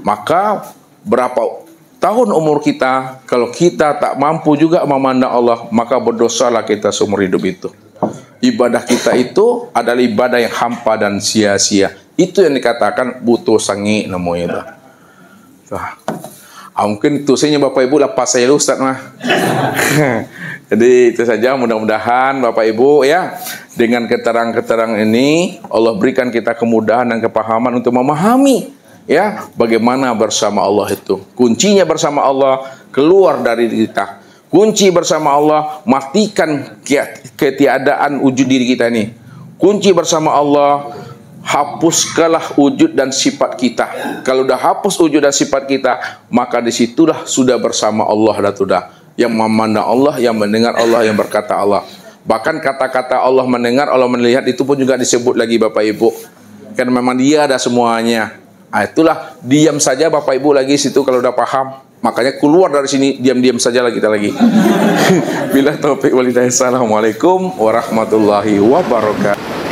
Maka berapa tahun umur kita, kalau kita tak mampu juga memandang Allah, maka berdosalah kita seumur hidup itu. Ibadah kita itu adalah ibadah yang hampa dan sia-sia. Itu yang dikatakan butuh sangi namanya itu. Mungkin tulisnya Bapak Ibu lepas saya Ustaz mah. Jadi itu saja, mudah-mudahan Bapak Ibu ya, dengan keterangan-keterangan ini Allah berikan kita kemudahan dan kepahaman untuk memahami ya bagaimana bersama Allah itu. Kuncinya bersama Allah keluar dari kita. Kunci bersama Allah matikan ketiadaan wujud diri kita ini. Kunci bersama Allah hapuskanlah wujud dan sifat kita. Kalau udah hapus wujud dan sifat kita, maka disitulah sudah bersama Allah dan sudah. Yang memandang Allah, yang mendengar Allah, yang berkata Allah. Bahkan kata-kata Allah mendengar, Allah melihat itu pun juga disebut lagi Bapak Ibu. Karena memang dia ada semuanya. Itulah diam saja Bapak Ibu lagi situ kalau udah paham. Makanya keluar dari sini diam-diam sajalah kita lagi. Bila taufik wal hidayah. Assalamualaikum warahmatullahi wabarakatuh.